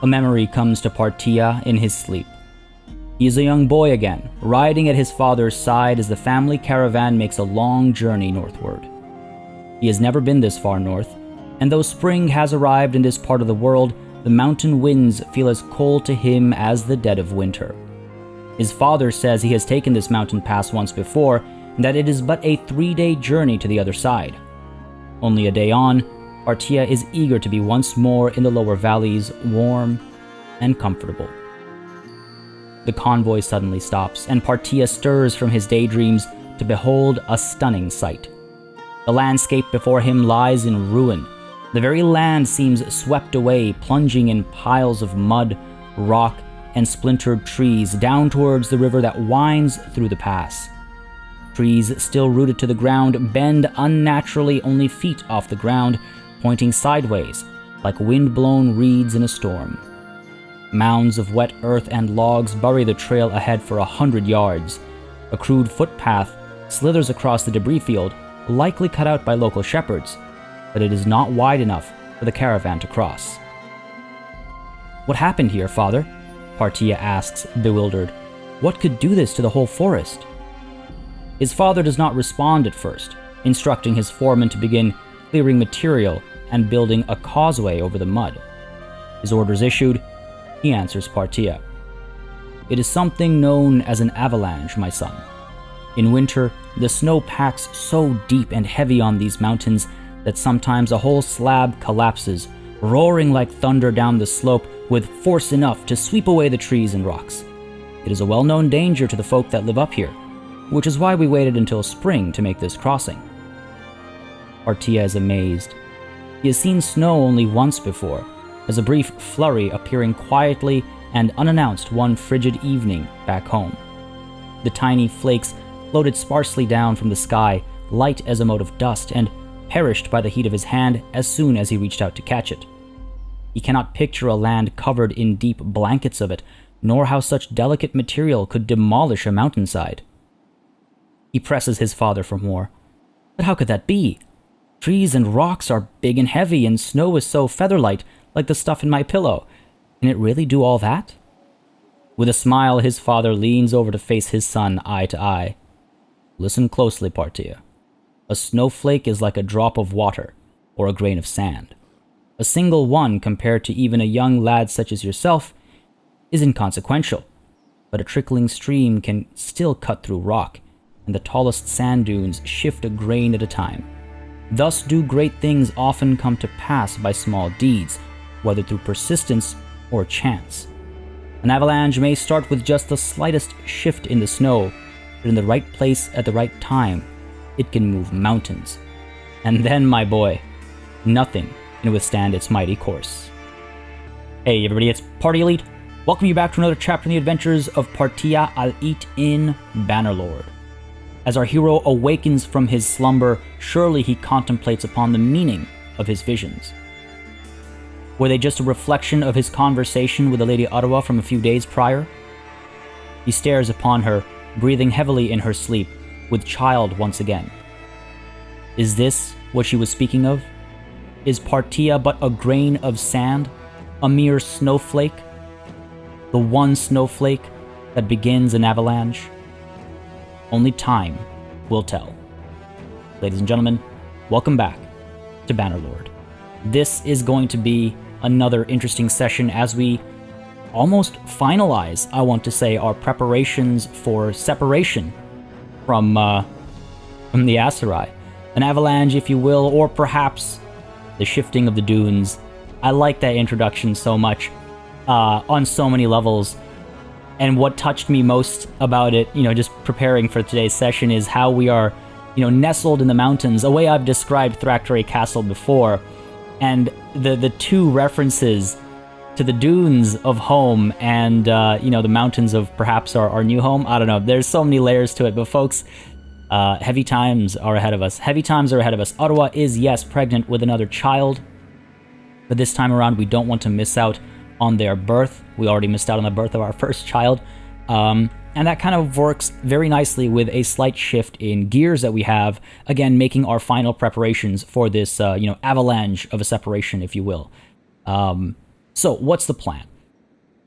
A memory comes to Partia in his sleep. He is a young boy again, riding at his father's side as the family caravan makes a long journey northward. He has never been this far north, and though spring has arrived in this part of the world, the mountain winds feel as cold to him as the dead of winter. His father says he has taken this mountain pass once before, and that it is but a 3-day journey to the other side. Only a day on, Partia is eager to be once more in the lower valleys, warm and comfortable. The convoy suddenly stops, and Partia stirs from his daydreams to behold a stunning sight. The landscape before him lies in ruin. The very land seems swept away, plunging in piles of mud, rock, and splintered trees down towards the river that winds through the pass. Trees still rooted to the ground bend unnaturally only feet off the ground, pointing sideways like wind-blown reeds in a storm. Mounds of wet earth and logs bury the trail ahead for 100 yards. A crude footpath slithers across the debris field, likely cut out by local shepherds, but it is not wide enough for the caravan to cross. "What happened here, father?" Partia asks, bewildered. "What could do this to the whole forest?" His father does not respond at first, instructing his foreman to begin clearing material and building a causeway over the mud. His orders issued, he answers Partia. "It is something known as an avalanche, my son. In winter, the snow packs so deep and heavy on these mountains that sometimes a whole slab collapses, roaring like thunder down the slope with force enough to sweep away the trees and rocks. It is a well-known danger to the folk that live up here, which is why we waited until spring to make this crossing." Partia is amazed. He has seen snow only once before, as a brief flurry appearing quietly and unannounced one frigid evening back home. The tiny flakes floated sparsely down from the sky, light as a mote of dust, and perished by the heat of his hand as soon as he reached out to catch it. He cannot picture a land covered in deep blankets of it, nor how such delicate material could demolish a mountainside. He presses his father for more. "But how could that be? Trees and rocks are big and heavy, and snow is so feather-light, like the stuff in my pillow. Can it really do all that?" With a smile, his father leans over to face his son eye to eye. "Listen closely, Partia. A snowflake is like a drop of water, or a grain of sand. A single one, compared to even a young lad such as yourself, is inconsequential, but a trickling stream can still cut through rock, and the tallest sand dunes shift a grain at a time. Thus do great things often come to pass by small deeds, whether through persistence or chance. An avalanche may start with just the slightest shift in the snow, but in the right place at the right time, it can move mountains. And then, my boy, nothing can withstand its mighty course." Hey everybody, it's Party Elite. Welcome you back to another chapter in the adventures of Partia al-It in Bannerlord. As our hero awakens from his slumber, surely he contemplates upon the meaning of his visions. Were they just a reflection of his conversation with the Lady Aserai from a few days prior? He stares upon her, breathing heavily in her sleep, with child once again. Is this what she was speaking of? Is Partia but a grain of sand, a mere snowflake? The one snowflake that begins an avalanche? Only time will tell. Ladies and gentlemen, welcome back to Bannerlord. This is going to be another interesting session as we almost finalize, I want to say, our preparations for separation from the Aserai. An avalanche, if you will, or perhaps the shifting of the dunes. I like that introduction so much on so many levels. And what touched me most about it, just preparing for today's session, is how we are, nestled in the mountains, a way I've described Thraktori Castle before. And the two references to the dunes of home and, the mountains of perhaps our new home. I don't know. There's so many layers to it. But folks, heavy times are ahead of us. Heavy times are ahead of us. Aserai is, yes, pregnant with another child. But this time around, we don't want to miss out on their birth. We already missed out on the birth of our first child. And that kind of works very nicely with a slight shift in gears that we have, again, making our final preparations for this, avalanche of a separation, if you will. So what's the plan?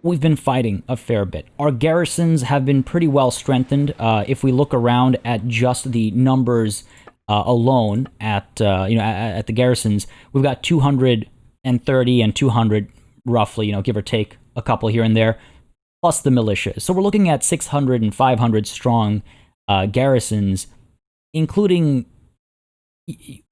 we've been fighting a fair bit. Our garrisons have been pretty well strengthened. If we look around at just the numbers alone, at the garrisons, we've got 230 and 200 roughly, give or take a couple here and there, plus the militia. So we're looking at 600 and 500 strong garrisons, including.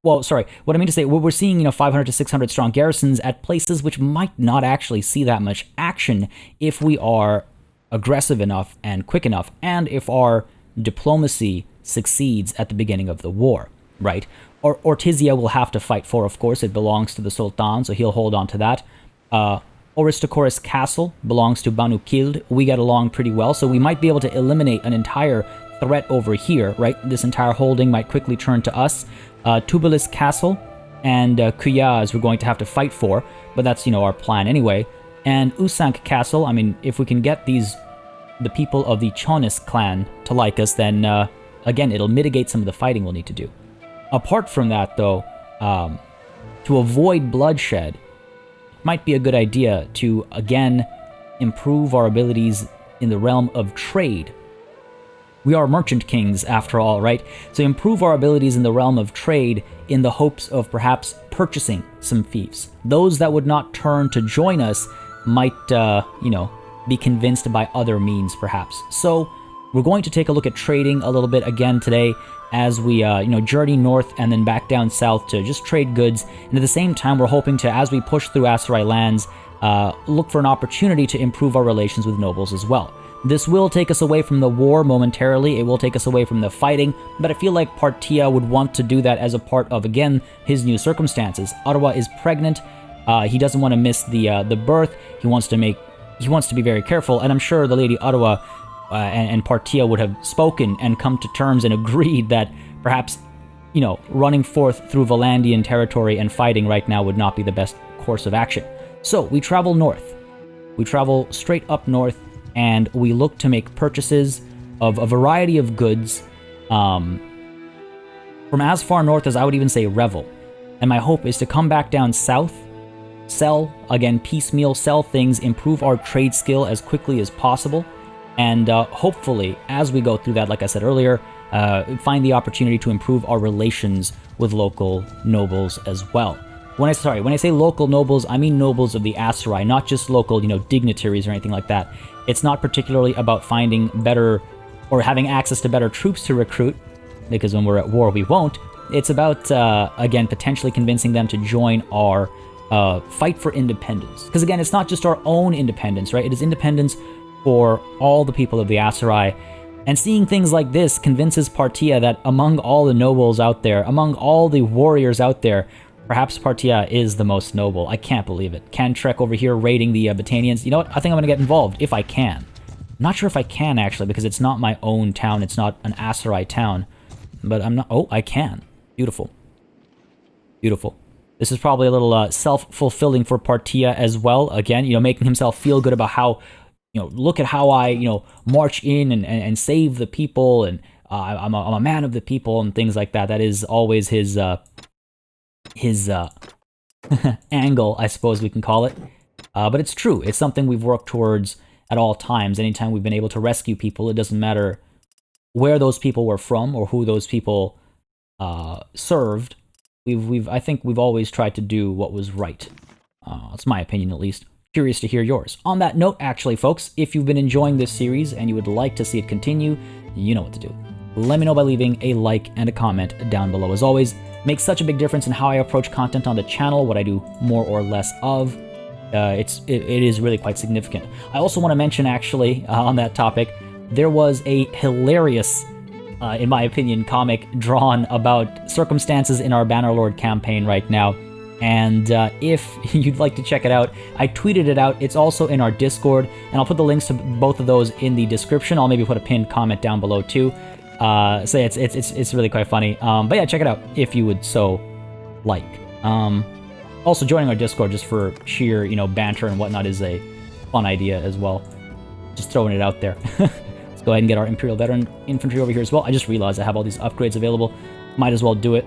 Well, sorry. What I mean to say, we're seeing 500 to 600 strong garrisons at places which might not actually see that much action if we are aggressive enough and quick enough, and if our diplomacy succeeds at the beginning of the war, right? Ortizia will have to fight for, of course. It belongs to the Sultan, so he'll hold on to that. Oristochorus Castle belongs to Banu Kild. We get along pretty well, so we might be able to eliminate an entire threat over here, right? This entire holding might quickly turn to us. Tubulis Castle and Kuyaz we're going to have to fight for, but that's, our plan anyway. And Usank Castle, I mean, if we can get the people of the Chonis clan to like us, then, again, it'll mitigate some of the fighting we'll need to do. Apart from that, though, to avoid bloodshed, it might be a good idea to, again, improve our abilities in the realm of trade. We are merchant kings, after all, right? So improve our abilities in the realm of trade in the hopes of perhaps purchasing some fiefs. Those that would not turn to join us might, be convinced by other means, perhaps. So we're going to take a look at trading a little bit again today as we, journey north and then back down south to just trade goods. And at the same time, we're hoping to, as we push through Aserai lands, look for an opportunity to improve our relations with nobles as well. This will take us away from the war momentarily, it will take us away from the fighting, but I feel like Partia would want to do that as a part of, again, his new circumstances. Ottawa is pregnant, he doesn't want to miss the birth, he wants to be very careful, and I'm sure the Lady Ottawa and Partia would have spoken and come to terms and agreed that perhaps, running forth through Valandian territory and fighting right now would not be the best course of action. So, we travel north. We travel straight up north, and we look to make purchases of a variety of goods from as far north as I would even say Revel. And my hope is to come back down south, sell, again, piecemeal, sell things, improve our trade skill as quickly as possible, and hopefully, as we go through that, like I said earlier, find the opportunity to improve our relations with local nobles as well. When I say local nobles, I mean nobles of the Aserai, not just local, dignitaries or anything like that. It's not particularly about finding better or having access to better troops to recruit, because when we're at war, we won't. It's about, again, potentially convincing them to join our fight for independence. Because, again, it's not just our own independence, right? It is independence for all the people of the Aserai. And seeing things like this convinces Partia that among all the nobles out there, among all the warriors out there, perhaps Partia is the most noble. I can't believe it. Cantrek over here raiding the Batanians. You know what? I think I'm going to get involved, if I can. I'm not sure if I can, actually, because it's not my own town. It's not an Aserai town. But I'm not... Oh, I can. Beautiful. Beautiful. This is probably a little self-fulfilling for Partia as well. Again, making himself feel good about how, look at how I, march in and save the people, and I'm a man of the people, and things like that. That is always his angle, I suppose we can call it. But it's true. It's something we've worked towards at all times. Anytime we've been able to rescue people, it doesn't matter where those people were from or who those people served. I think we've always tried to do what was right. That's my opinion, at least. Curious to hear yours. On that note, actually, folks, if you've been enjoying this series and you would like to see it continue, you know what to do. Let me know by leaving a like and a comment down below. As always, makes such a big difference in how I approach content on the channel, what I do more or less of. It is really quite significant. I also want to mention, actually, on that topic, there was a hilarious, in my opinion, comic drawn about circumstances in our Bannerlord campaign right now. And if you'd like to check it out, I tweeted it out. It's also in our Discord, and I'll put the links to both of those in the description. I'll maybe put a pinned comment down below too. So it's really quite funny. But yeah, check it out if you would so like. Also joining our Discord just for sheer, banter and whatnot is a fun idea as well. Just throwing it out there. Let's go ahead and get our Imperial Veteran Infantry over here as well. I just realized I have all these upgrades available. Might as well do it.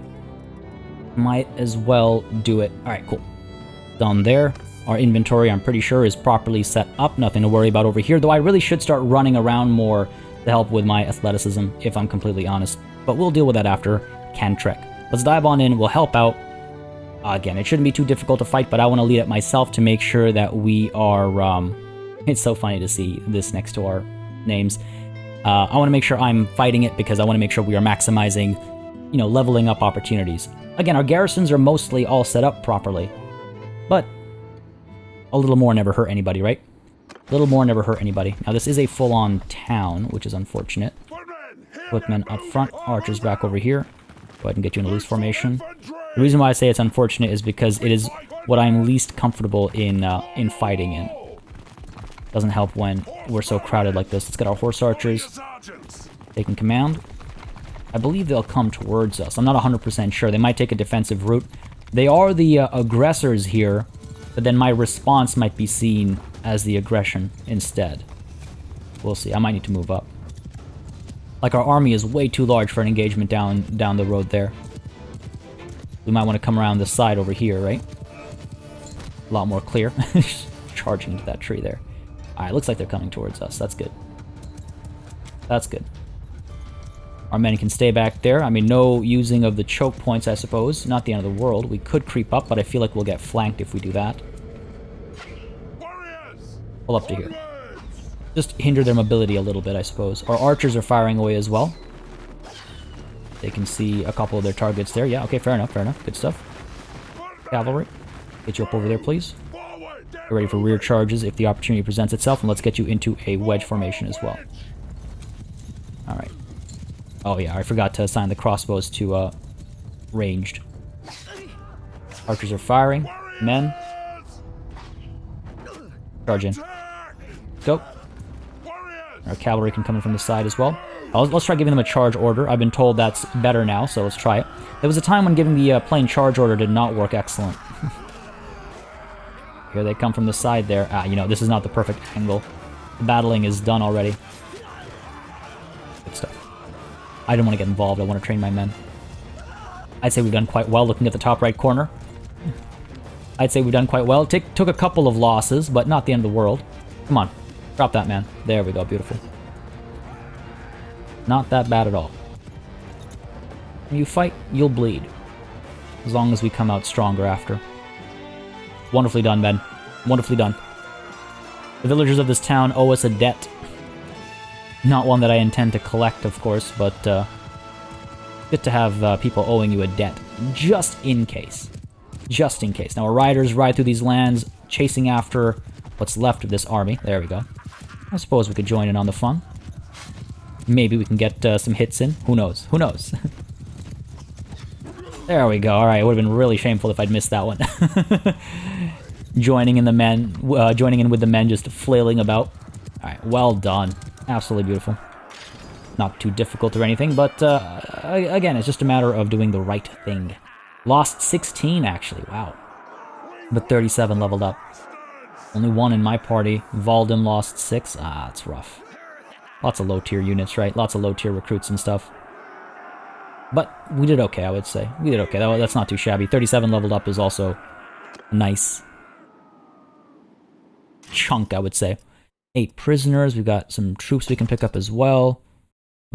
All right, cool. Done there. Our inventory, I'm pretty sure, is properly set up. Nothing to worry about over here, though I really should start running around more to help with my athleticism, if I'm completely honest. But we'll deal with that after Cantrek. Let's dive on in, we'll help out. Again, it shouldn't be too difficult to fight, but I want to lead it myself to make sure that we are... It's so funny to see this next to our names. I want to make sure I'm fighting it because I want to make sure we are maximizing, you know, leveling up opportunities. Again, our garrisons are mostly all set up properly, but a little more never hurt anybody, right? A little more never hurt anybody. Now, this is a full-on town, which is unfortunate. Footmen up front, archers back over here. Go ahead and get you in a loose formation. The reason why I say it's unfortunate is because it is what I'm least comfortable in fighting in. Doesn't help when we're so crowded like this. Let's get our horse archers taking command. I believe they'll come towards us. I'm not 100% sure. They might take a defensive route. They are the aggressors here, but then my response might be seen as the aggression instead. We'll see. I might need to move up. Like, our army is way too large for an engagement down the road there. We might want to come around this side over here, right? A lot more clear. Charging into that tree there. Alright, looks like they're coming towards us. That's good. That's good. Our men can stay back there. I mean, no using of the choke points, I suppose. Not the end of the world. We could creep up, but I feel like we'll get flanked if we do that. Pull up to here. Just hinder their mobility a little bit, I suppose. Our archers are firing away as well. They can see a couple of their targets there. Yeah, okay, fair enough, fair enough. Good stuff. Cavalry, get you up over there, please. Get ready for rear charges if the opportunity presents itself, and let's get you into a wedge formation as well. Alright. Oh yeah, I forgot to assign the crossbows to ranged. Archers are firing. Men. Charge in. Go. Our cavalry can come in from the side as well. Let's try giving them a charge order. I've been told that's better now, so let's try it. There was a time when giving the plain charge order did not work excellent. Here they come from the side there. Ah, you know, this is not the perfect angle. The battling is done already. Good stuff. I don't want to get involved. I want to train my men. I'd say we've done quite well looking at the top right corner. I'd say we've done quite well. Took a couple of losses, but not the end of the world. Come on. Drop that, man. There we go. Beautiful. Not that bad at all. When you fight, you'll bleed. As long as we come out stronger after. Wonderfully done, Ben. Wonderfully done. The villagers of this town owe us a debt. Not one that I intend to collect, of course, but good to have people owing you a debt. Just in case. Just in case. Now, our riders ride through these lands, chasing after what's left of this army. There we go. I suppose we could join in on the fun. Maybe we can get some hits in. Who knows? Who knows? There we go. Alright, it would have been really shameful if I'd missed that one. Joining in with the men, just flailing about. Alright, well done. Absolutely beautiful. Not too difficult or anything, but again, it's just a matter of doing the right thing. Lost 16, actually. Wow. But 37 leveled up. Only one in my party. Valdim lost 6. Ah, that's rough. Lots of low-tier units, right? Lots of low-tier recruits and stuff. But we did okay, I would say. We did okay. That's not too shabby. 37 leveled up is also a nice chunk, I would say. 8 prisoners. We've got some troops we can pick up as well.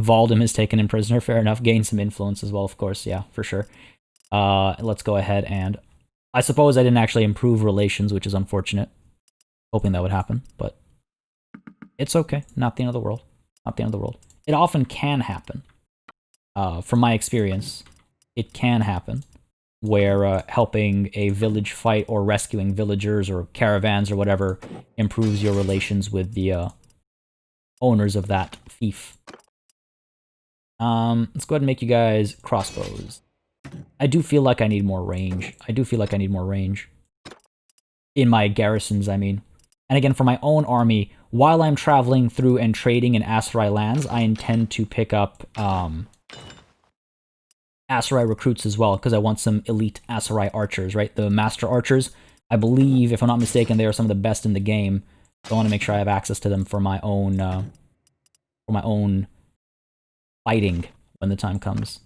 Valdim is taken in prisoner. Fair enough. Gain some influence as well, of course. Yeah, for sure. Let's go ahead and... I suppose I didn't actually improve relations, which is unfortunate. Hoping that would happen, but it's okay. Not the end of the world. Not the end of the world. It often can happen. From my experience, it can happen where helping a village fight or rescuing villagers or caravans or whatever improves your relations with the owners of that fief. Let's go ahead and make you guys crossbows. I do feel like I need more range. I do feel like I need more range. In my garrisons, I mean. And again, for my own army, while I'm traveling through and trading in Aserai lands, I intend to pick up Aserai recruits as well, because I want some elite Aserai archers, right? The master archers, I believe, if I'm not mistaken, they are some of the best in the game. So I want to make sure I have access to them for my own fighting when the time comes.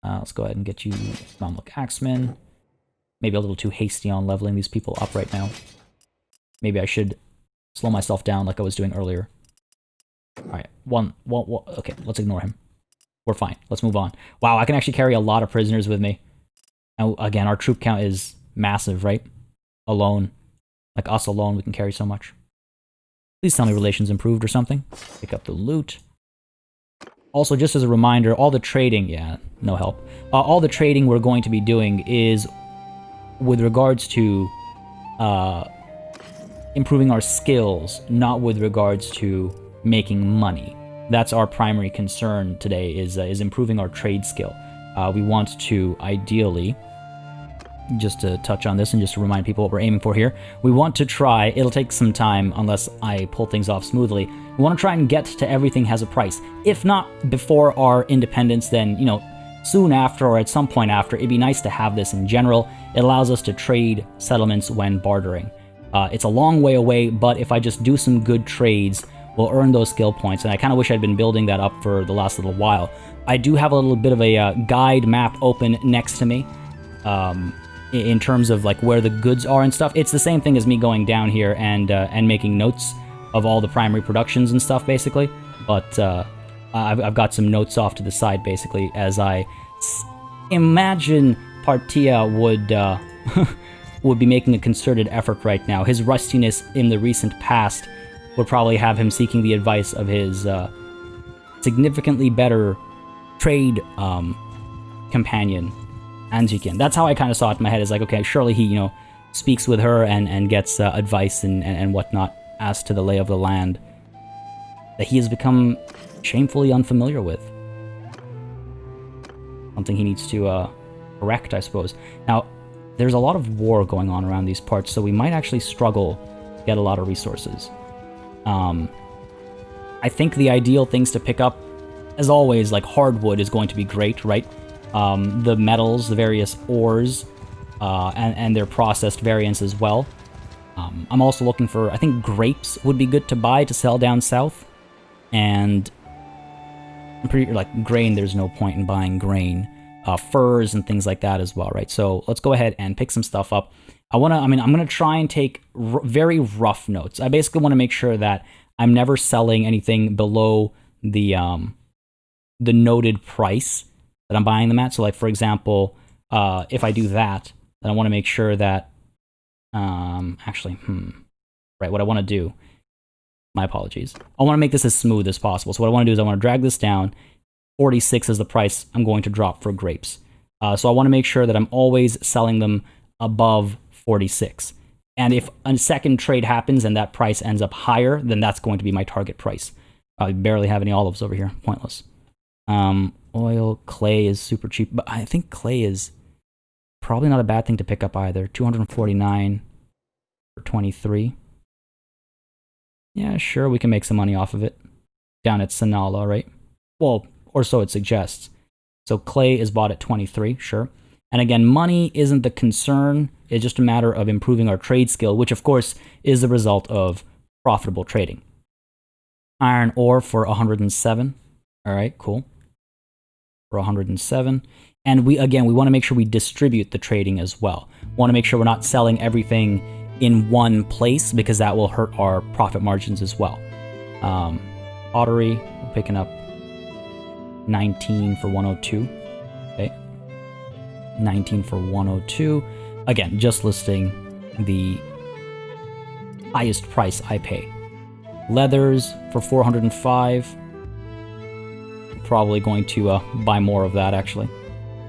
Let's go ahead and get you Mamluk Axemen. maybe a little too hasty on leveling these people up right now. Maybe I should slow myself down like I was doing earlier. Alright, one, okay, let's ignore him. We're fine. Let's move on. Wow, I can actually carry a lot of prisoners with me. Now, again, our troop count is massive, right? Alone. Like us alone, we can carry so much. Please tell me relations improved or something. Pick up the loot. Also, just as a reminder, all the trading... Yeah, no help. All the trading we're going to be doing is with regards to improving our skills, not with regards to making money. That's our primary concern today, is improving our trade skill. We want to, ideally, just to touch on this and just to remind people what we're aiming for here, we want to try, it'll take some time unless I pull things off smoothly, we want to try and get to everything has a price. If not before our independence, then, you know, soon after or at some point after, it'd be nice to have this in general. It allows us to trade settlements when bartering. It's a long way away, but if I just do some good trades, we'll earn those skill points, and I kind of wish I'd been building that up for the last little while. I do have a little bit of a guide map open next to me, in terms of like where the goods are and stuff. It's the same thing as me going down here and making notes of all the primary productions and stuff, basically. But I've got some notes off to the side, basically, as I imagine Partia would be making a concerted effort right now. His rustiness in the recent past would probably have him seeking the advice of his significantly better trade companion, Anjikin. That's how I kind of saw it in my head. Is like, okay, surely he, you know, speaks with her and gets advice and whatnot as to the lay of the land that he has become shamefully unfamiliar with. Something he needs to correct, I suppose. Now, there's a lot of war going on around these parts, so we might actually struggle to get a lot of resources. I think the ideal things to pick up, as always, like hardwood is going to be great, right? The metals, the various ores, and their processed variants as well. I'm also looking for, I think grapes would be good to buy to sell down south. And I'm pretty, like, grain, there's no point in buying grain. Furs and things like that as well, right? So let's go ahead and pick some stuff up. I'm gonna try and take very rough notes. I basically want to make sure that I'm never selling anything below the noted price that I'm buying them at. So, like, for example, if I do that, then I want to make sure that, right, what I want to do, my apologies. I want to make this as smooth as possible. So what I want to do is I want to drag this down. 46 is the price I'm going to drop for grapes. So I want to make sure that I'm always selling them above 46. And if a second trade happens and that price ends up higher, then that's going to be my target price. I barely have any olives over here. Pointless. Oil, clay is super cheap, but I think clay is probably not a bad thing to pick up either. 249 for 23. Yeah, sure, we can make some money off of it. Down at Sanala, right? Well, or so it suggests. So clay is bought at 23, sure. And again, money isn't the concern. It's just a matter of improving our trade skill, which of course is the result of profitable trading. Iron ore for 107. All right, cool. For 107. And we want to make sure we distribute the trading as well. Want to make sure we're not selling everything in one place because that will hurt our profit margins as well. Pottery, we're picking up 19 for 102. Okay. 19 for 102. Again, just listing the highest price I pay. Leathers for 405. Probably going to buy more of that, actually.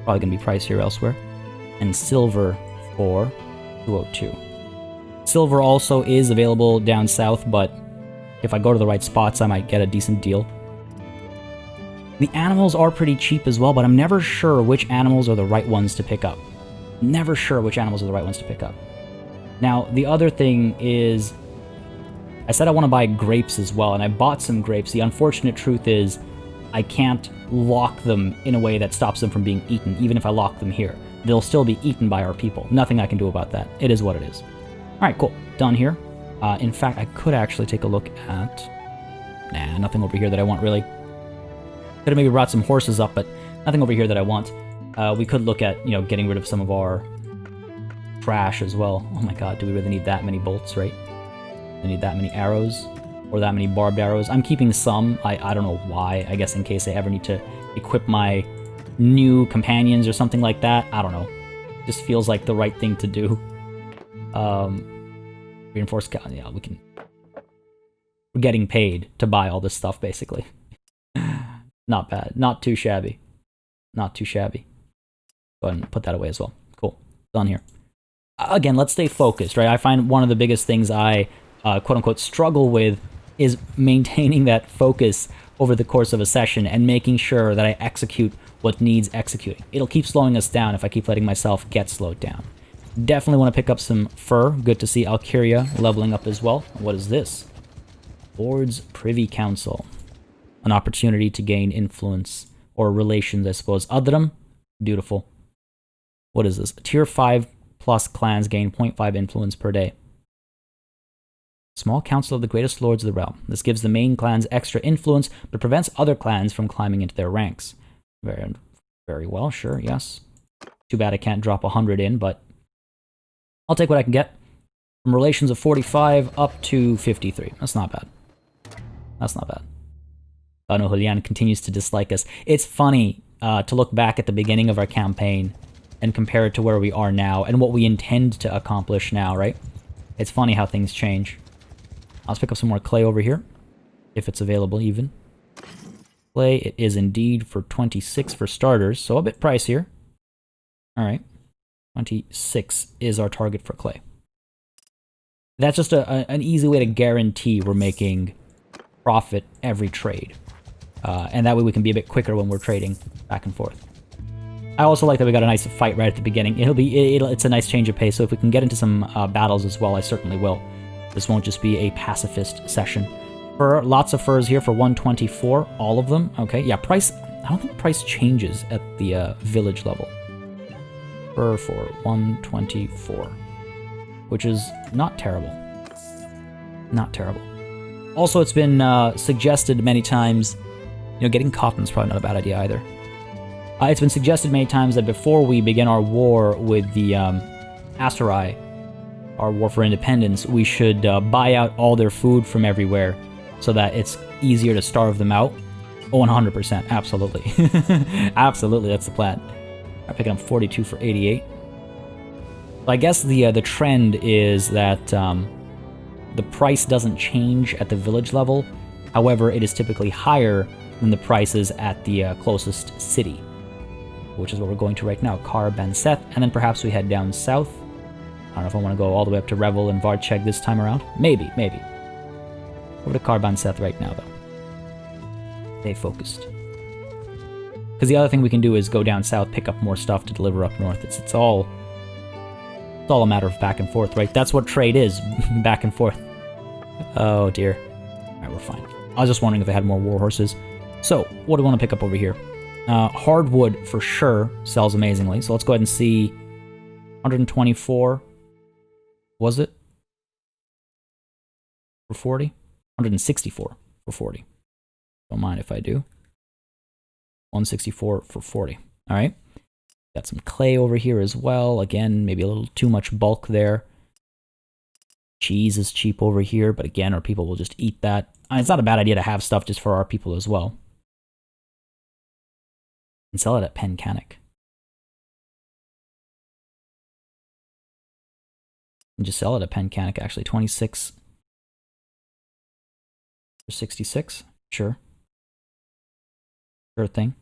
Probably going to be pricier elsewhere. And silver for 202. Silver also is available down south, but if I go to the right spots, I might get a decent deal. The animals are pretty cheap as well, but I'm never sure which animals are the right ones to pick up. Never sure which animals are the right ones to pick up. Now, the other thing is, I said I want to buy grapes as well, and I bought some grapes. The unfortunate truth is, I can't lock them in a way that stops them from being eaten, even if I lock them here. They'll still be eaten by our people. Nothing I can do about that. It is what it is. Alright, cool. Done here. In fact, I could actually take a look at... Nah, nothing over here that I want, really. Could have maybe brought some horses up, but nothing over here that I want. We could look at, getting rid of some of our trash as well. Oh my god, do we really need that many bolts, right? Do we need that many arrows? Or that many barbed arrows? I'm keeping some. I don't know why. I guess in case I ever need to equip my new companions or something like that. I don't know. Just feels like the right thing to do. Reinforced... Yeah, we can... We're getting paid to buy all this stuff, basically. Not bad. Not too shabby. Not too shabby. Go ahead and put that away as well. Cool. Done here. Again, let's stay focused, right? I find one of the biggest things I, quote-unquote, struggle with is maintaining that focus over the course of a session and making sure that I execute what needs executing. It'll keep slowing us down if I keep letting myself get slowed down. Definitely want to pick up some fur. Good to see Alkyria leveling up as well. What is this? Lord's Privy Council. An opportunity to gain influence or relations, I suppose. Adram, beautiful. What is this? Tier 5 plus clans gain 0.5 influence per day. Small council of the greatest lords of the realm. This gives the main clans extra influence, but prevents other clans from climbing into their ranks. Very, very well, sure, yes. Too bad I can't drop 100 in, but I'll take what I can get. From relations of 45 up to 53. That's not bad. That's not bad. No, Julian continues to dislike us. It's funny to look back at the beginning of our campaign and compare it to where we are now and what we intend to accomplish now, right? It's funny how things change. Let's pick up some more clay over here, if it's available even. Clay, it is indeed for 26 for starters, so a bit pricier. Alright, 26 is our target for clay. That's just an easy way to guarantee we're making profit every trade. And that way we can be a bit quicker when we're trading back and forth. I also like that we got a nice fight right at the beginning. It's a nice change of pace, so if we can get into some battles as well, I certainly will. This won't just be a pacifist session. Fur, lots of furs here for 124, all of them. Okay, yeah, price, I don't think price changes at the village level. Fur for 124, which is not terrible. Not terrible. Also, it's been suggested many times, you know, getting cotton's probably not a bad idea either. It's been suggested many times that before we begin our war with the Aserai, our war for independence, we should buy out all their food from everywhere so that it's easier to starve them out. Oh, 100%, absolutely. Absolutely, that's the plan. I'm picking up 42 for 88. So I guess the trend is that the price doesn't change at the village level. However, it is typically higher than the prices at the closest city, which is what we're going to right now, Kar Ben Seth, and then perhaps we head down south. I don't know if I want to go all the way up to Revel and Varcheg this time around. Maybe, maybe. Over to Kar Ben Seth right now, though. Stay focused. Because the other thing we can do is go down south, pick up more stuff to deliver up north. It's all a matter of back and forth, right? That's what trade is, back and forth. Oh dear. Alright, we're fine. I was just wondering if I had more war horses. So, what do we want to pick up over here? Hardwood, for sure, sells amazingly. So let's go ahead and see. 124. Was it? For 40? 164 for 40. Don't mind if I do. 164 for 40. Alright. Got some clay over here as well. Again, maybe a little too much bulk there. Cheese is cheap over here, but again, our people will just eat that. It's not a bad idea to have stuff just for our people as well. And sell it at Pencanic. And just sell it at Pencanic, actually. 26 for 66. Sure. Sure thing.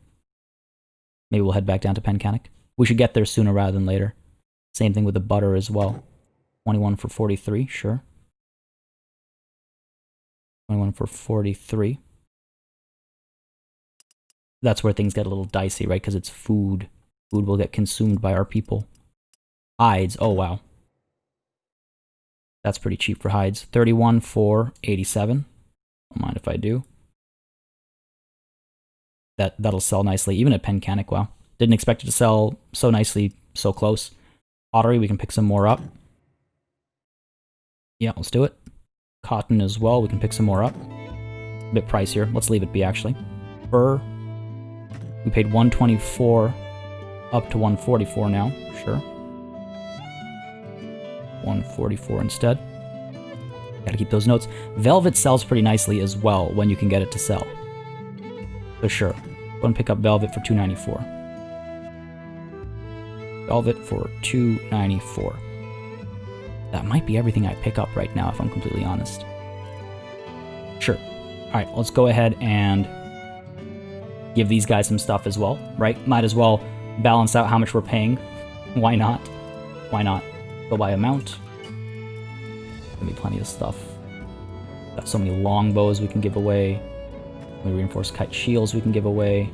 Maybe we'll head back down to Pencanic. We should get there sooner rather than later. Same thing with the butter as well. 21 for 43, sure. 21 for 43. That's where things get a little dicey, right? Because it's food. Food will get consumed by our people. Hides, oh wow. That's pretty cheap for hides. 31 for 87. Don't mind if I do. That'll sell nicely, even at Pencanic, wow. Didn't expect it to sell so nicely, so close. Pottery, we can pick some more up. Yeah, let's do it. Cotton as well, we can pick some more up. A bit pricier, let's leave it be actually. Fur, we paid 124 up to 144 now, sure. 144 instead. Gotta keep those notes. Velvet sells pretty nicely as well when you can get it to sell. So sure, go and pick up Velvet for 294. Velvet for 294. That might be everything I pick up right now, if I'm completely honest. Sure. Alright, let's go ahead and give these guys some stuff as well, right? Might as well balance out how much we're paying. Why not? Why not? Go by amount. Gonna be plenty of stuff. Got so many longbows we can give away. Reinforced kite shields we can give away.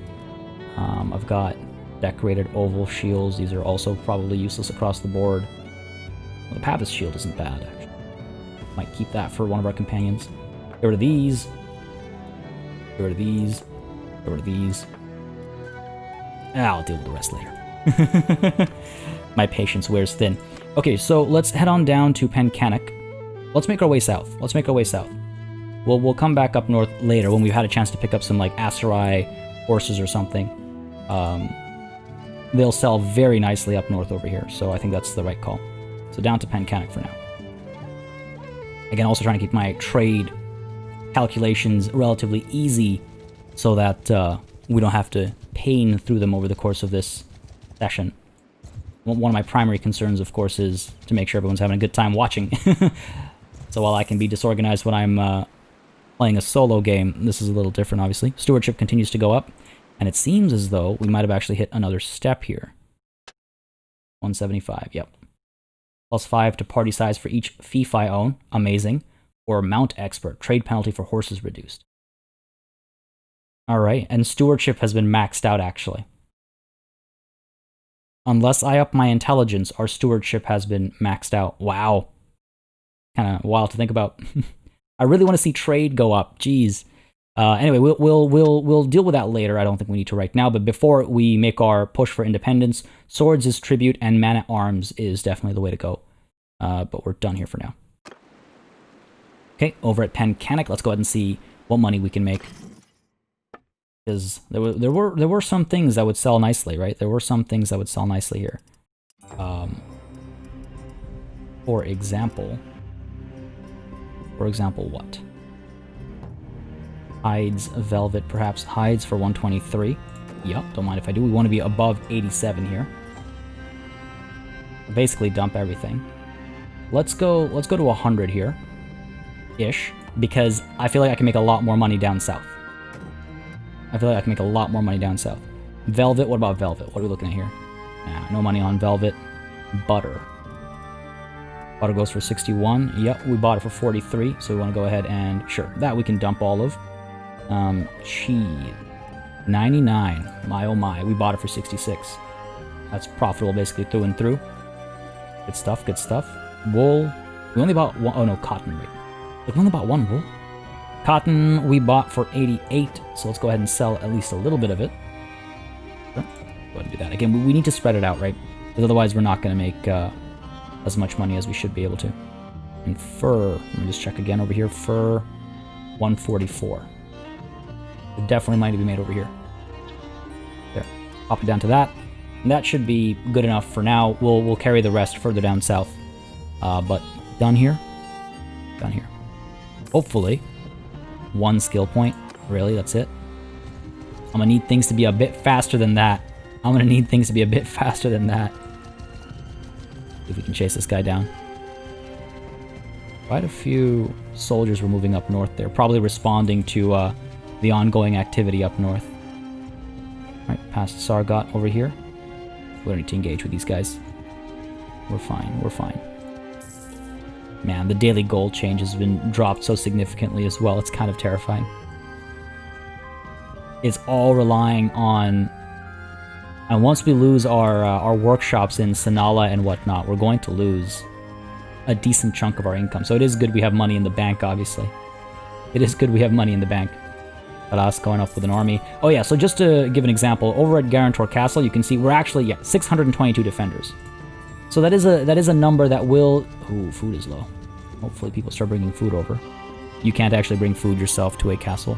I've got decorated oval shields. These are also probably useless across the board. Well, the Papist shield isn't bad, actually. Might keep that for one of our companions. Get rid of these. Get rid of these. Get rid of these. I'll deal with the rest later. My patience wears thin. Okay, so let's head on down to Pencanic. Let's make our way south. Let's make our way south. We'll come back up north later when we've had a chance to pick up some, like, Aserai horses or something. They'll sell very nicely up north over here, so I think that's the right call. So down to Pencanic for now. Again, also trying to keep my trade calculations relatively easy so that we don't have to pain through them over the course of this session. One of my primary concerns, of course, is to make sure everyone's having a good time watching. So while I can be disorganized when I'm playing a solo game, this is a little different, obviously. Stewardship continues to go up, and it seems as though we might have actually hit another step here. 175, yep. +5 to party size for each fief I own, amazing. Or mount expert, trade penalty for horses reduced. Alright, and stewardship has been maxed out, actually. Unless I up my intelligence, our stewardship has been maxed out. Wow. Kind of wild to think about. I really want to see trade go up. Jeez. Anyway, we'll deal with that later. I don't think we need to right now. But before we make our push for independence, swords is tribute and man-at-arms is definitely the way to go. But we're done here for now. Okay, over at Pencanic, let's go ahead and see what money we can make. Because there were some things that would sell nicely, right? There were some things that would sell nicely here. For example, what? Hides, velvet, perhaps hides for 123. Yup, don't mind if I do. We want to be above 87 here. Basically dump everything. Let's go to 100 here. Ish, because I feel like I can make a lot more money down south. Velvet, what about velvet? What are we looking at here? Nah, no money on velvet. Butter. Butter goes for 61. Yep, we bought it for 43, so we want to go ahead and, sure, that we can dump all of. Cheese. 99. My oh my, we bought it for 66. That's profitable basically through and through. Good stuff, good stuff. Wool. We only bought one, oh no, cotton, right? We only bought one wool. Cotton we bought for 88, so let's go ahead and sell at least a little bit of it. Sure. Go ahead and do that. Again, we need to spread it out, right? Because otherwise we're not going to make as much money as we should be able to. And fur, let me just check again over here. Fur, 144. It definitely might be made over here. There. Pop it down to that. And that should be good enough for now. We'll carry the rest further down south. But done here. Done here. Hopefully. 1 skill point. Really, that's it? I'm gonna need things to be a bit faster than that. If we can chase this guy down. Quite a few soldiers were moving up north there. Probably responding to the ongoing activity up north. Alright, past Sargot over here. We don't need to engage with these guys. We're fine, we're fine. Man, the daily gold change has been dropped so significantly as well. It's kind of terrifying. It's all relying on... And once we lose our workshops in Sanala and whatnot, we're going to lose a decent chunk of our income. So it is good we have money in the bank, obviously. It is good we have money in the bank. But us going up with an army. Oh yeah, so just to give an example, over at Garantor Castle, you can see we're actually, yeah, 622 defenders. So that is a number that will... Ooh, food is low. Hopefully people start bringing food over. You can't actually bring food yourself to a castle.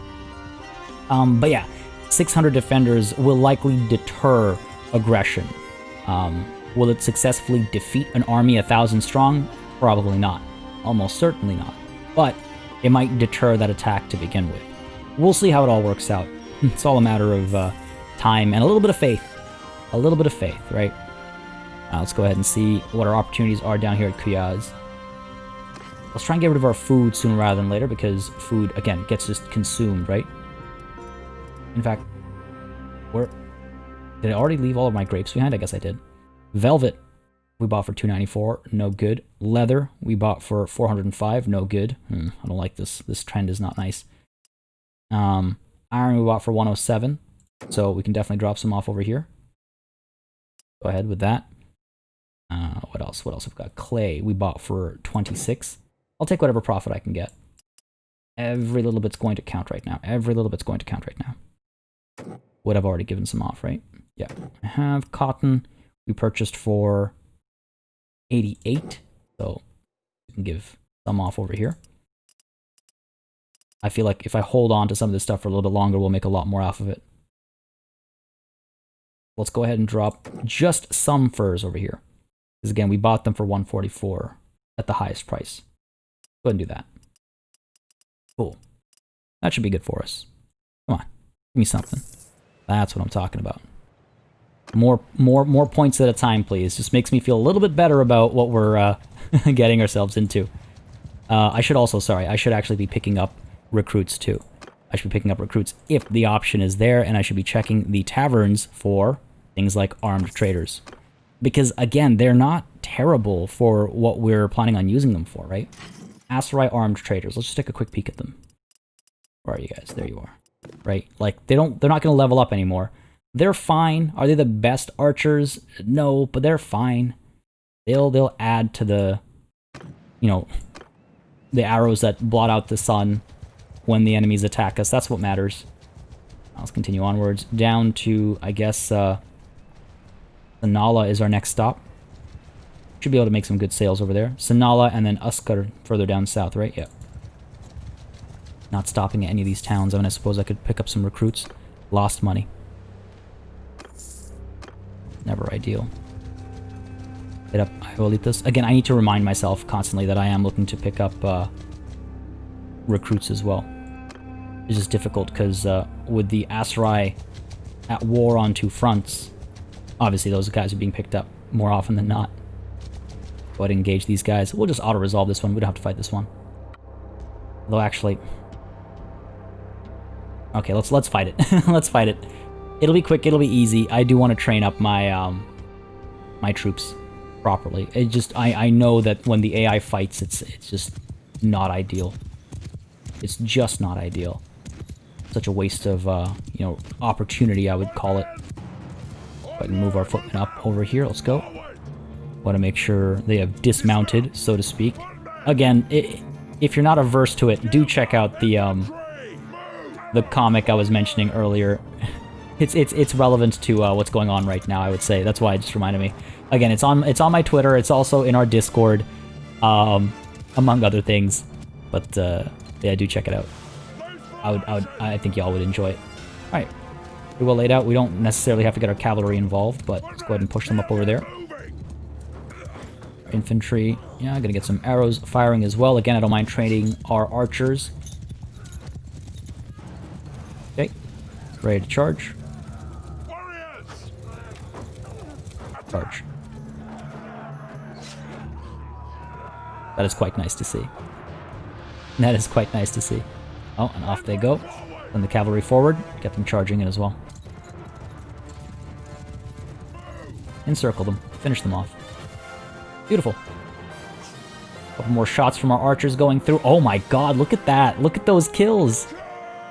But yeah, 600 defenders will likely deter aggression. Will it successfully defeat an army 1,000 strong? Probably not. Almost certainly not. But it might deter that attack to begin with. We'll see how it all works out. It's all a matter of time and a little bit of faith. A little bit of faith, right? Let's go ahead and see what our opportunities are down here at Kuyaz. Let's try and get rid of our food sooner rather than later, because food, again, gets just consumed, right? In fact, did I already leave all of my grapes behind? I guess I did. Velvet, we bought for $294, no good. Leather, we bought for $405, no good. I don't like this. This trend is not nice. Iron, we bought for $107, so we can definitely drop some off over here. Go ahead with that. What else? What else have we got? Clay, we bought for $26. I'll take whatever profit I can get. Every little bit's going to count right now. Every little bit's going to count right now. Would have already given some off, right? Yeah. I have cotton. We purchased for 88, so we can give some off over here. I feel like if I hold on to some of this stuff for a little bit longer, we'll make a lot more off of it. Let's go ahead and drop just some furs over here. Because again, we bought them for $144 at the highest price. Go ahead and do that. Cool. That should be good for us. Come on, give me something. That's what I'm talking about. More points at a time, please. Just makes me feel a little bit better about what we're getting ourselves into. I should actually be picking up recruits too. I should be picking up recruits if the option is there, and I should be checking the taverns for things like armed traders. Because again, they're not terrible for what we're planning on using them for, right? Aserai armed traders. Let's just take a quick peek at them. Where are you guys? There you are. Right? Like they're not going to level up anymore. They're fine. Are they the best archers? No, but they're fine. They'll add to the, you know, the arrows that blot out the sun when the enemies attack us. That's what matters. Let's continue onwards down to, I guess, Sanala is our next stop. Should be able to make some good sales over there. Sanala and then Uskar further down south, right? Yeah. Not stopping at any of these towns. I mean, I suppose I could pick up some recruits. Lost money. Never ideal. Hit up Iolitas. Again, I need to remind myself constantly that I am looking to pick up recruits as well. It's just difficult because with the Aserai at war on two fronts, obviously those guys are being picked up more often than not. Go ahead and engage these guys. We'll just auto-resolve this one. We don't have to fight this one. Though actually... Okay, let's fight it. Let's fight it. It'll be quick, it'll be easy. I do want to train up my my troops properly. It just I know that when the AI fights, it's just not ideal. It's just not ideal. Such a waste of you know, opportunity, I would call it. Go ahead and move our footmen up over here. Let's go. Want to make sure they have dismounted, so to speak. Again, if you're not averse to it, do check out the comic I was mentioning earlier. It's relevant to what's going on right now, I would say. That's why it just reminded me. Again, it's on my Twitter. It's also in our Discord, among other things. But yeah, do check it out. I think y'all would enjoy it. All right, pretty well laid out. We don't necessarily have to get our cavalry involved, but let's go ahead and push them up over there. Infantry, yeah, I'm gonna get some arrows firing as well. Again, I don't mind training our archers. Okay, ready to charge. Charge. That is quite nice to see. That is quite nice to see. Oh, and off they go. Send the cavalry forward. Get them charging in as well. Encircle them. Finish them off. Beautiful. Couple more shots from our archers going through. Oh my god, look at that. Look at those kills.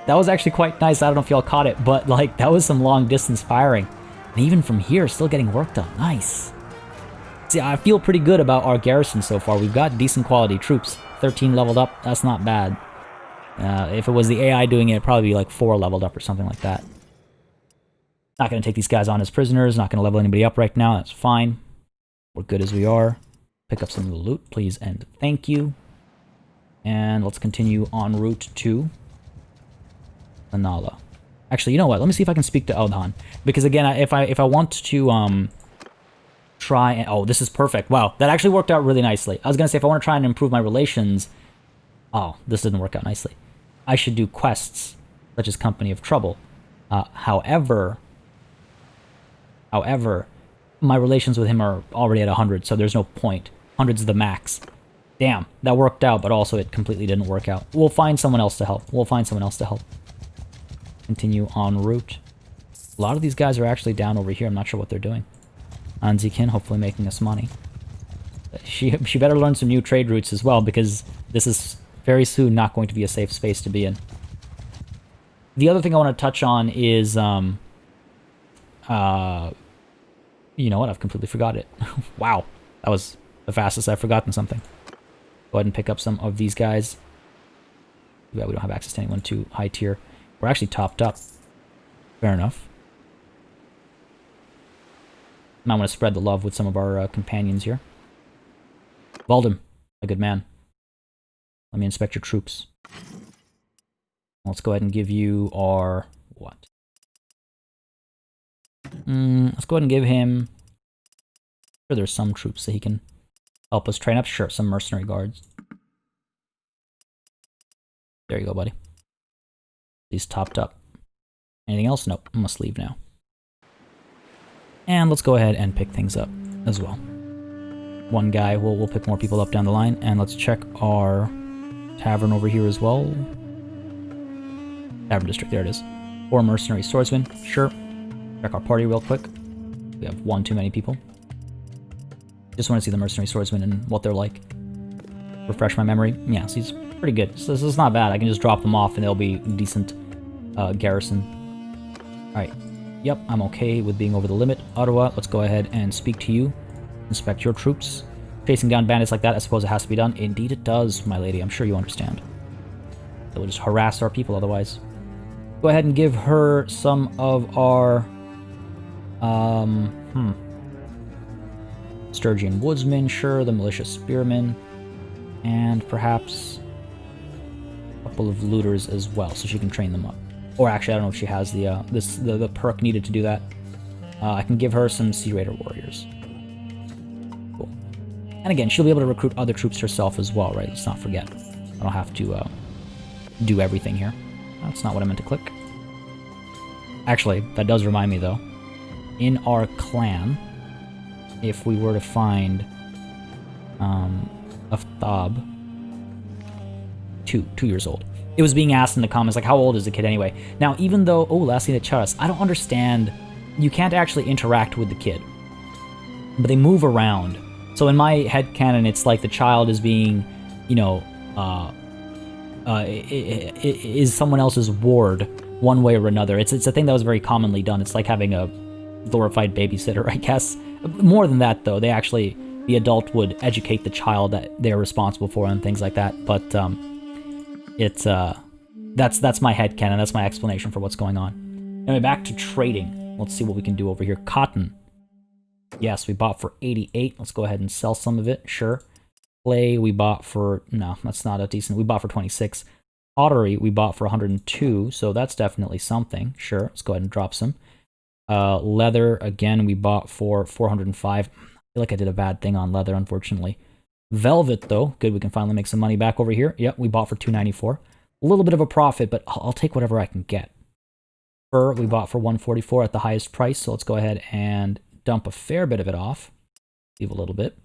That was actually quite nice. I don't know if y'all caught it, but like that was some long distance firing. And even from here, still getting work done. Nice. See, I feel pretty good about our garrison so far. We've got decent quality troops. 13 leveled up. That's not bad. If it was the AI doing it, it'd probably be like 4 leveled up or something like that. Not going to take these guys on as prisoners. Not going to level anybody up right now. That's fine. We're good as we are. Pick up some of the loot, please, and thank you. And let's continue en route to Anala. Actually, you know what? Let me see if I can speak to Eldhan. Because again, if I want to try and... Oh, this is perfect. Wow, that actually worked out really nicely. I was going to say, if I want to try and improve my relations... Oh, this didn't work out nicely. I should do quests, such as Company of Trouble. However, my relations with him are already at 100, so there's no point. 100's the max. Damn, that worked out, but also it completely didn't work out. We'll find someone else to help. Continue en route. A lot of these guys are actually down over here. I'm not sure what they're doing. Anzikin, hopefully making us money. She better learn some new trade routes as well, because this is very soon not going to be a safe space to be in. The other thing I want to touch on is, you know what? I've completely forgot it. Wow. That was the fastest I've forgotten something. Go ahead and pick up some of these guys. Yeah, we don't have access to anyone too high tier. We're actually topped up. Fair enough. Might want to spread the love with some of our companions here. Valdem, a good man. Let me inspect your troops. Let's go ahead and give you our... what? Let's go ahead and give him... Sure, there's some troops that he can help us train up. Sure, some mercenary guards. There you go, buddy. He's topped up. Anything else? Nope. I must leave now. And let's go ahead and pick things up as well. One guy, we'll pick more people up down the line. And let's check our tavern over here as well. Tavern district, there it is. 4 mercenary swordsmen, sure. Check our party real quick. We have one too many people. Just want to see the mercenary swordsmen and what they're like. Refresh my memory. Yeah, so he's pretty good. So this is not bad. I can just drop them off and they'll be decent garrison. Alright. Yep, I'm okay with being over the limit. Ottawa, let's go ahead and speak to you. Inspect your troops. Chasing down bandits like that, I suppose it has to be done. Indeed it does, my lady. I'm sure you understand. So we'll just harass our people otherwise. Go ahead and give her some of our... Sturgian woodsmen, sure. The militia spearmen. And perhaps a couple of looters as well, so she can train them up. Or actually, I don't know if she has the perk needed to do that. I can give her some Sea Raider warriors. Cool. And again, she'll be able to recruit other troops herself as well, right? Let's not forget. I don't have to do everything here. That's not what I meant to click. Actually, that does remind me, though. In our clan, if we were to find a Thab, 2 years old. It was being asked in the comments, like, how old is the kid anyway? Now, even though... Oh, last thing to Charas. I don't understand... You can't actually interact with the kid. But they move around. So in my headcanon, it's like the child is being, you know... is someone else's ward one way or another. It's a thing that was very commonly done. It's like having a glorified babysitter, I guess. More than that, though. They actually... The adult would educate the child that they're responsible for and things like that. But, it's, that's my headcanon. That's my explanation for what's going on. Anyway, back to trading. Let's see what we can do over here. Cotton. Yes, we bought for 88. Let's go ahead and sell some of it. Sure. Clay, we bought for... No, that's not a decent... We bought for 26. Pottery, we bought for 102. So that's definitely something. Sure. Let's go ahead and drop some. Leather, again, we bought for 405. I feel like I did a bad thing on leather, unfortunately. Velvet, though. Good, we can finally make some money back over here. Yep, we bought for 294. A little bit of a profit, but I'll take whatever I can get. Fur, we bought for 144 at the highest price, so let's go ahead and dump a fair bit of it off. Leave a little bit.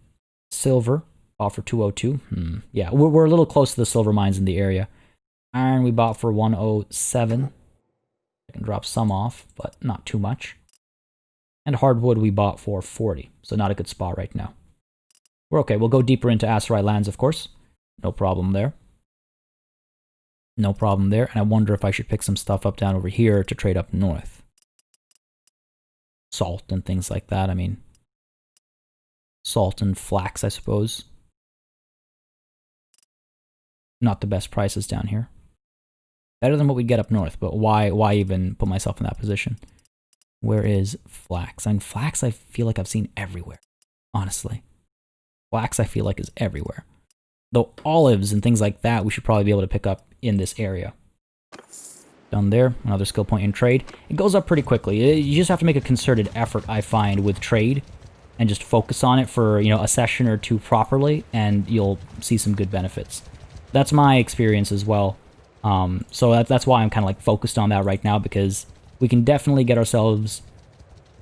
Silver, bought for 202. Yeah, we're a little close to the silver mines in the area. Iron, we bought for 107. I can drop some off, but not too much. And hardwood we bought for 40, so not a good spot right now. We're okay. We'll go deeper into Aserai lands, of course. No problem there. No problem there. And I wonder if I should pick some stuff up down over here to trade up north. Salt and things like that. I mean, salt and flax, I suppose. Not the best prices down here. Better than what we get up north, but why even put myself in that position? Where is flax? And flax I feel like I've seen everywhere, honestly. Flax I feel like is everywhere. Though olives and things like that we should probably be able to pick up in this area. Done there. Another skill point in trade. It goes up pretty quickly. You just have to make a concerted effort, I find, with trade. and just focus on it for, you know, a session or two properly, and you'll see some good benefits. That's my experience as well. So that's why I'm kind of like focused on that right now, because we can definitely get ourselves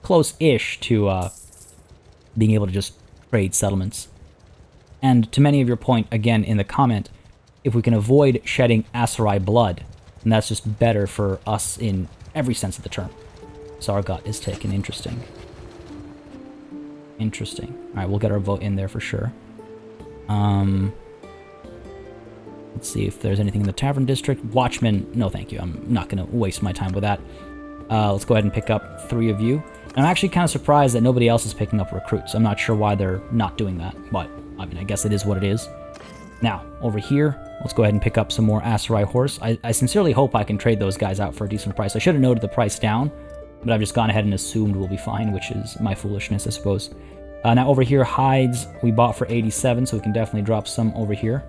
close-ish to being able to just trade settlements. And to many of your point, again, in the comment, if we can avoid shedding Aserai blood, then that's just better for us in every sense of the term. Sargot is taken. Interesting. Interesting. Alright, we'll get our vote in there for sure. Let's see if there's anything in the Tavern District. Watchmen, no thank you. I'm not going to waste my time with that. Let's go ahead and pick up 3 of you. And I'm actually kind of surprised that nobody else is picking up recruits. I'm not sure why they're not doing that, but I mean, I guess it is what it is. Now, over here, let's go ahead and pick up some more Aserai horse. I sincerely hope I can trade those guys out for a decent price. I should have noted the price down, but I've just gone ahead and assumed we'll be fine, which is my foolishness, I suppose. Now over here, hides we bought for 87, so we can definitely drop some over here.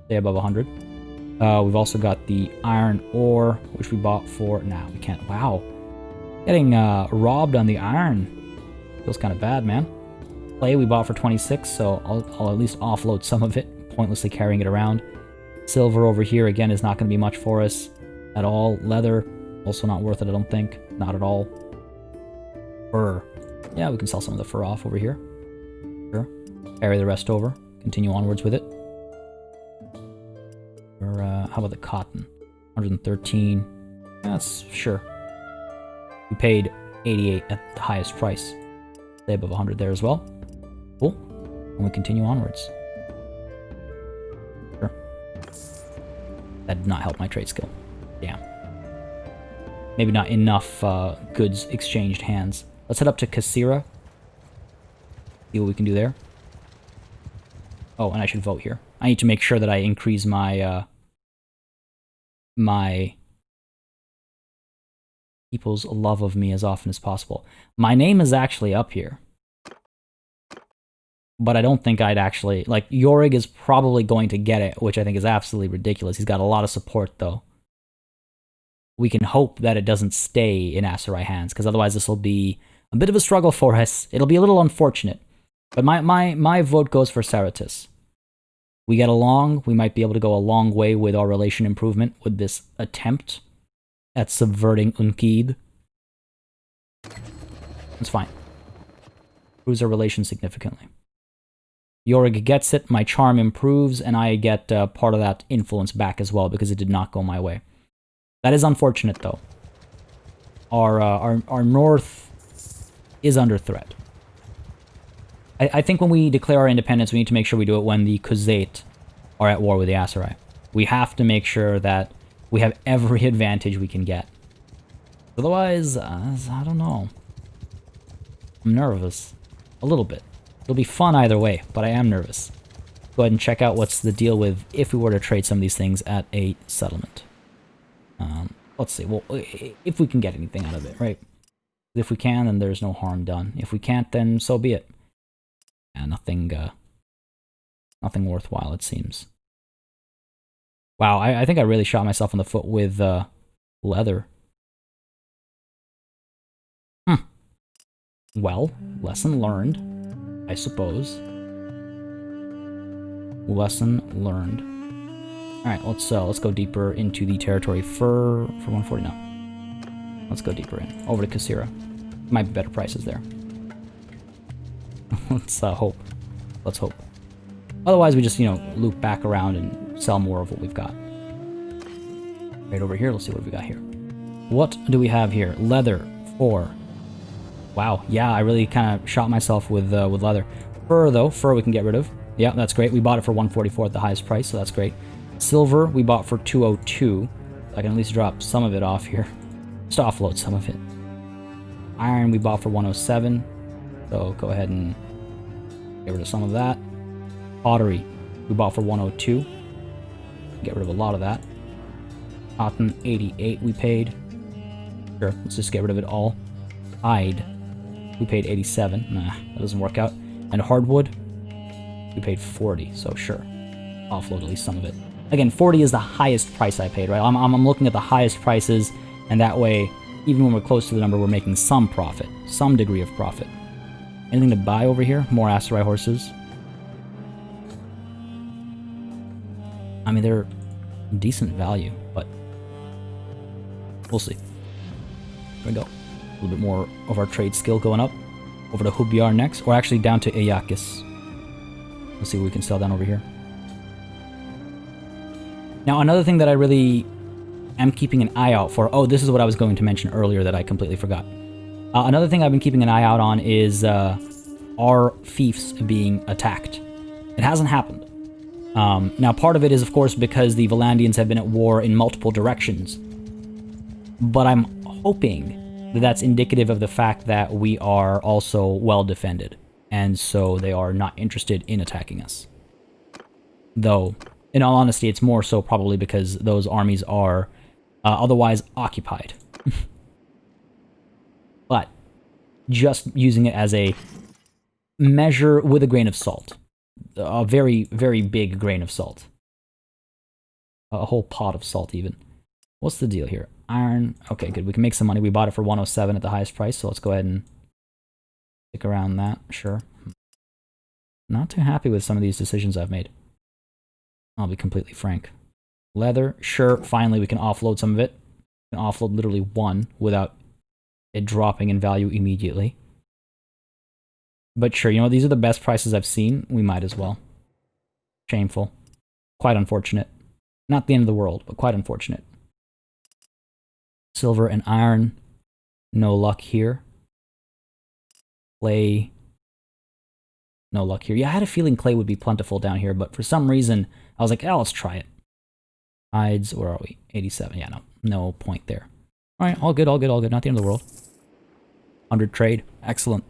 Stay above 100. We've also got the iron ore, which we bought for... Nah, we can't... Wow. Getting robbed on the iron. Feels kind of bad, man. Clay we bought for 26, so I'll at least offload some of it, pointlessly carrying it around. Silver over here, again, is not going to be much for us at all. Leather, also not worth it, I don't think. Not at all. Fur. Yeah, we can sell some of the fur off over here. Sure. Carry the rest over. Continue onwards with it. Or, how about the cotton? 113. That's sure. We paid 88 at the highest price. Stay above 100 there as well. Cool. And we continue onwards. Sure. That did not help my trade skill. Damn. Maybe not enough goods exchanged hands. Let's head up to Kasira. See what we can do there. Oh, and I should vote here. I need to make sure that I increase my my people's love of me as often as possible. My name is actually up here. But I don't think I'd actually... Like, Yorig is probably going to get it, which I think is absolutely ridiculous. He's got a lot of support, though. We can hope that it doesn't stay in Aserai hands, because otherwise this will be a bit of a struggle for us. It'll be a little unfortunate. But my vote goes for Saratus. We get along, we might be able to go a long way with our relation improvement with this attempt at subverting Unkid. It's fine. Improves our relation significantly. Yorig gets it, my charm improves, and I get part of that influence back as well, because it did not go my way. That is unfortunate, though. Our north is under threat. I think when we declare our independence, we need to make sure we do it when the Khuzait are at war with the Aserai. We have to make sure that we have every advantage we can get. Otherwise, I don't know. I'm nervous. A little bit. It'll be fun either way, but I am nervous. Go ahead and check out what's the deal with if we were to trade some of these things at a settlement. Let's see. Well, if we can get anything out of it, right? If we can, then there's no harm done. If we can't, then so be it. Yeah, nothing worthwhile, it seems. Wow, I think I really shot myself in the foot with leather. Well, lesson learned, I suppose. Lesson learned. All right, let's go deeper into the territory for 140 now. Let's go deeper in over to Kasira. Might be better prices there. Let's hope. Let's hope. Otherwise, we just, you know, loop back around and sell more of what we've got. Right over here, let's see what we got here. What do we have here? Leather, 4. Wow, yeah, I really kind of shot myself with leather. Fur, though, fur we can get rid of. Yeah, that's great. We bought it for 144 at the highest price, so that's great. Silver, we bought for 202. I can at least drop some of it off here. Just offload some of it. Iron, we bought for 107. So go ahead and get rid of some of that. Pottery, we bought for 102. Get rid of a lot of that. Cotton, 88 we paid. Sure, let's just get rid of it all. Hide, we paid 87. Nah, that doesn't work out. And hardwood, we paid 40, so sure. Offload at least some of it. Again, 40 is the highest price I paid, right? I'm looking at the highest prices, and that way, even when we're close to the number, we're making some profit. Some degree of profit. Anything to buy over here? More Aserai horses. I mean, they're decent value, but we'll see. There we go. A little bit more of our trade skill going up. Over to Hubyar next, or actually down to Iyakis. Let's see what we can sell down over here. Now, another thing that I really am keeping an eye out for... Oh, this is what I was going to mention earlier that I completely forgot. Another thing I've been keeping an eye out on is our fiefs being attacked. It hasn't happened. Now, part of it is, of course, because the Valandians have been at war in multiple directions. But I'm hoping that that's indicative of the fact that we are also well defended. And so they are not interested in attacking us. Though, in all honesty, it's more so probably because those armies are otherwise occupied. But just using it as a measure with a grain of salt. A very, very big grain of salt. A whole pot of salt, even. What's the deal here? Iron. Okay, good. We can make some money. We bought it for 107 at the highest price, so let's go ahead and stick around that. Sure. Not too happy with some of these decisions I've made. I'll be completely frank. Leather. Sure, finally we can offload some of it. We can offload literally one without it dropping in value immediately. But sure, you know, these are the best prices I've seen. We might as well. Shameful. Quite unfortunate. Not the end of the world, but quite unfortunate. Silver and iron. No luck here. Clay. No luck here. Yeah, I had a feeling clay would be plentiful down here, but for some reason, I was like, oh, let's try it. Hides, where are we? 87. Yeah, no point there. All right, all good, all good, all good. Not the end of the world. 100 trade. Excellent.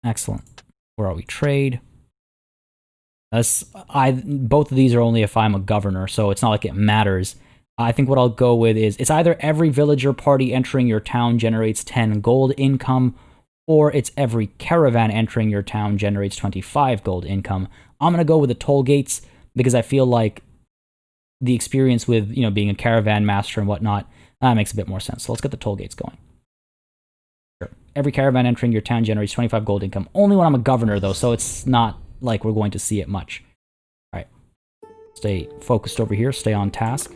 Excellent. Where are we? Trade. Both of these are only if I'm a governor, so it's not like it matters. I think what I'll go with is, it's either every villager party entering your town generates 10 gold income, or it's every caravan entering your town generates 25 gold income. I'm going to go with the toll gates, because I feel like the experience with, you know, being a caravan master and whatnot, makes a bit more sense. So let's get the toll gates going. Sure. Every caravan entering your town generates 25 gold income. Only when I'm a governor, though, so it's not like we're going to see it much. All right. Stay focused over here. Stay on task.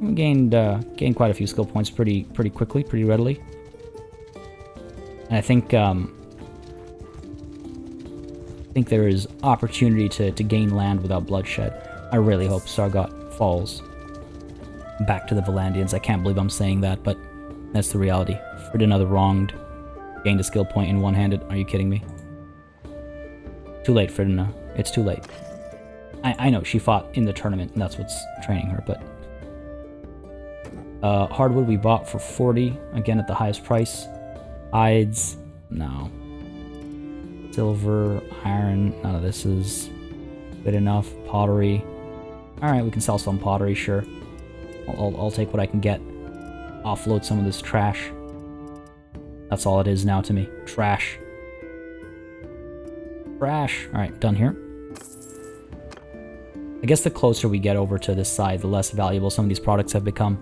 We gained quite a few skill points pretty quickly, pretty readily. And I think there is opportunity to gain land without bloodshed. I really hope Sargot falls back to the Valandians. I can't believe I'm saying that, but that's the reality. Fridina the Wronged gained a skill point in one-handed. Are you kidding me? Too late, Fridina. It's too late. I know, she fought in the tournament, and that's what's training her, but... hardwood we bought for 40, again at the highest price. Hides, no. Silver, iron, none of this is good enough. Pottery. Alright, we can sell some pottery, sure. I'll take what I can get. Offload some of this trash. That's all it is now to me. Trash. Trash. Alright, done here. I guess the closer we get over to this side, the less valuable some of these products have become.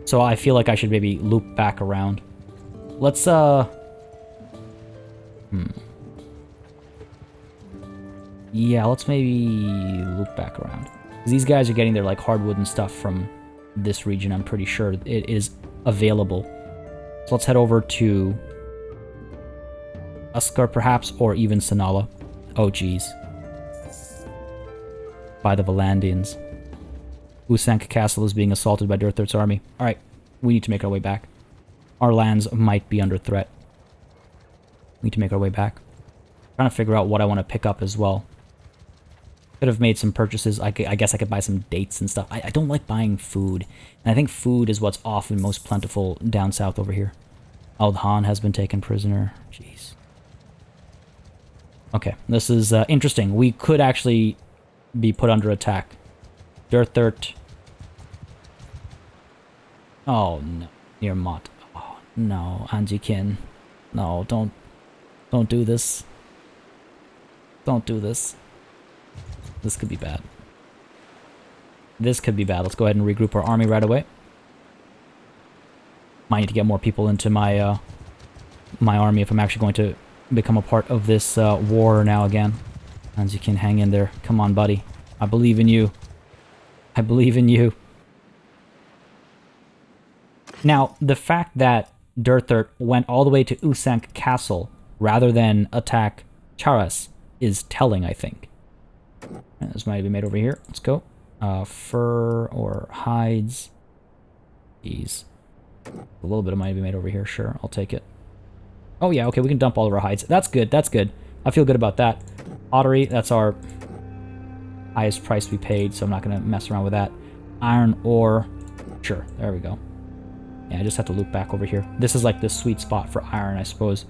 So I feel like I should maybe loop back around. Let's, yeah, let's maybe loop back around. 'Cause these guys are getting their, like, hardwood and stuff from this region. I'm pretty sure it is available. So let's head over to Uskar, perhaps, or even Sanala. Oh, jeez. By the Valandians. Usank Castle is being assaulted by Durthurt's army. Alright, we need to make our way back. Our lands might be under threat. We need to make our way back. Trying to figure out what I want to pick up as well. Could have made some purchases. I guess I could buy some dates and stuff. I don't like buying food. And I think food is what's often most plentiful down south over here. Aldhan has been taken prisoner. Jeez. Okay, this is interesting. We could actually be put under attack. Durthurt. Oh no. Near Mott. Oh no, Anjikin. No, don't do this. Don't do this. This could be bad. This could be bad. Let's go ahead and regroup our army right away. Might need to get more people into my my army if I'm actually going to become a part of this war now again. As you can hang in there. Come on, buddy. I believe in you. I believe in you. Now, the fact that Durthert went all the way to Usank Castle rather than attack Charas is telling, I think. This might be made over here. Let's go. Fur or hides. These. A little bit of might be made over here. Sure, I'll take it. Oh yeah, okay, we can dump all of our hides. That's good, that's good. I feel good about that. Pottery, that's our highest price we paid, so I'm not going to mess around with that. Iron ore. Sure, there we go. Yeah, I just have to loop back over here. This is like the sweet spot for iron, I suppose.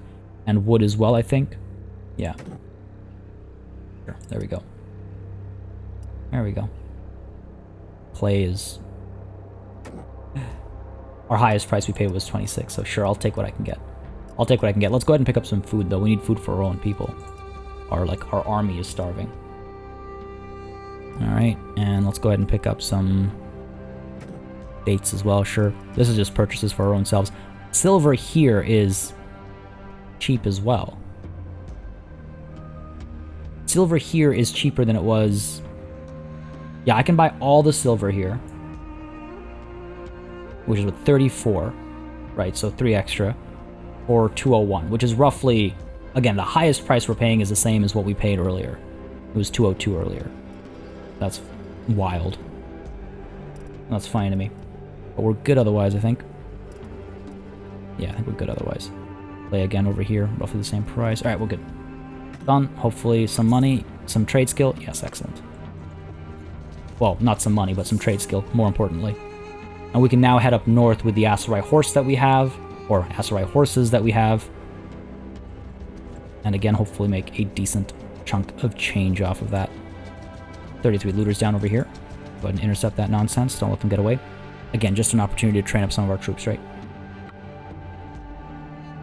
And wood as well, I think. Yeah. Sure, there we go. There we go. Clay is... Our highest price we paid was 26, so sure, I'll take what I can get. I'll take what I can get. Let's go ahead and pick up some food, though. We need food for our own people. Or, like, our army is starving. Alright, and let's go ahead and pick up some dates as well, sure. This is just purchases for our own selves. Silver here is cheap as well. Silver here is cheaper than it was... Yeah, I can buy all the silver here. Which is what, 34. Right, so 3 extra. Or 201, which is roughly... Again, the highest price we're paying is the same as what we paid earlier. It was 202 earlier. That's wild. That's fine to me. But we're good otherwise, I think. Yeah, I think we're good otherwise. Play again over here, roughly the same price. Alright, we're good. Done. Hopefully some money, some trade skill. Yes, excellent. Well, not some money, but some trade skill, more importantly. And we can now head up north with the Aserai horse that we have, or Aserai horses that we have. And again, hopefully make a decent chunk of change off of that. 33 looters down over here. Go ahead and intercept that nonsense. Don't let them get away. Again, just an opportunity to train up some of our troops, right?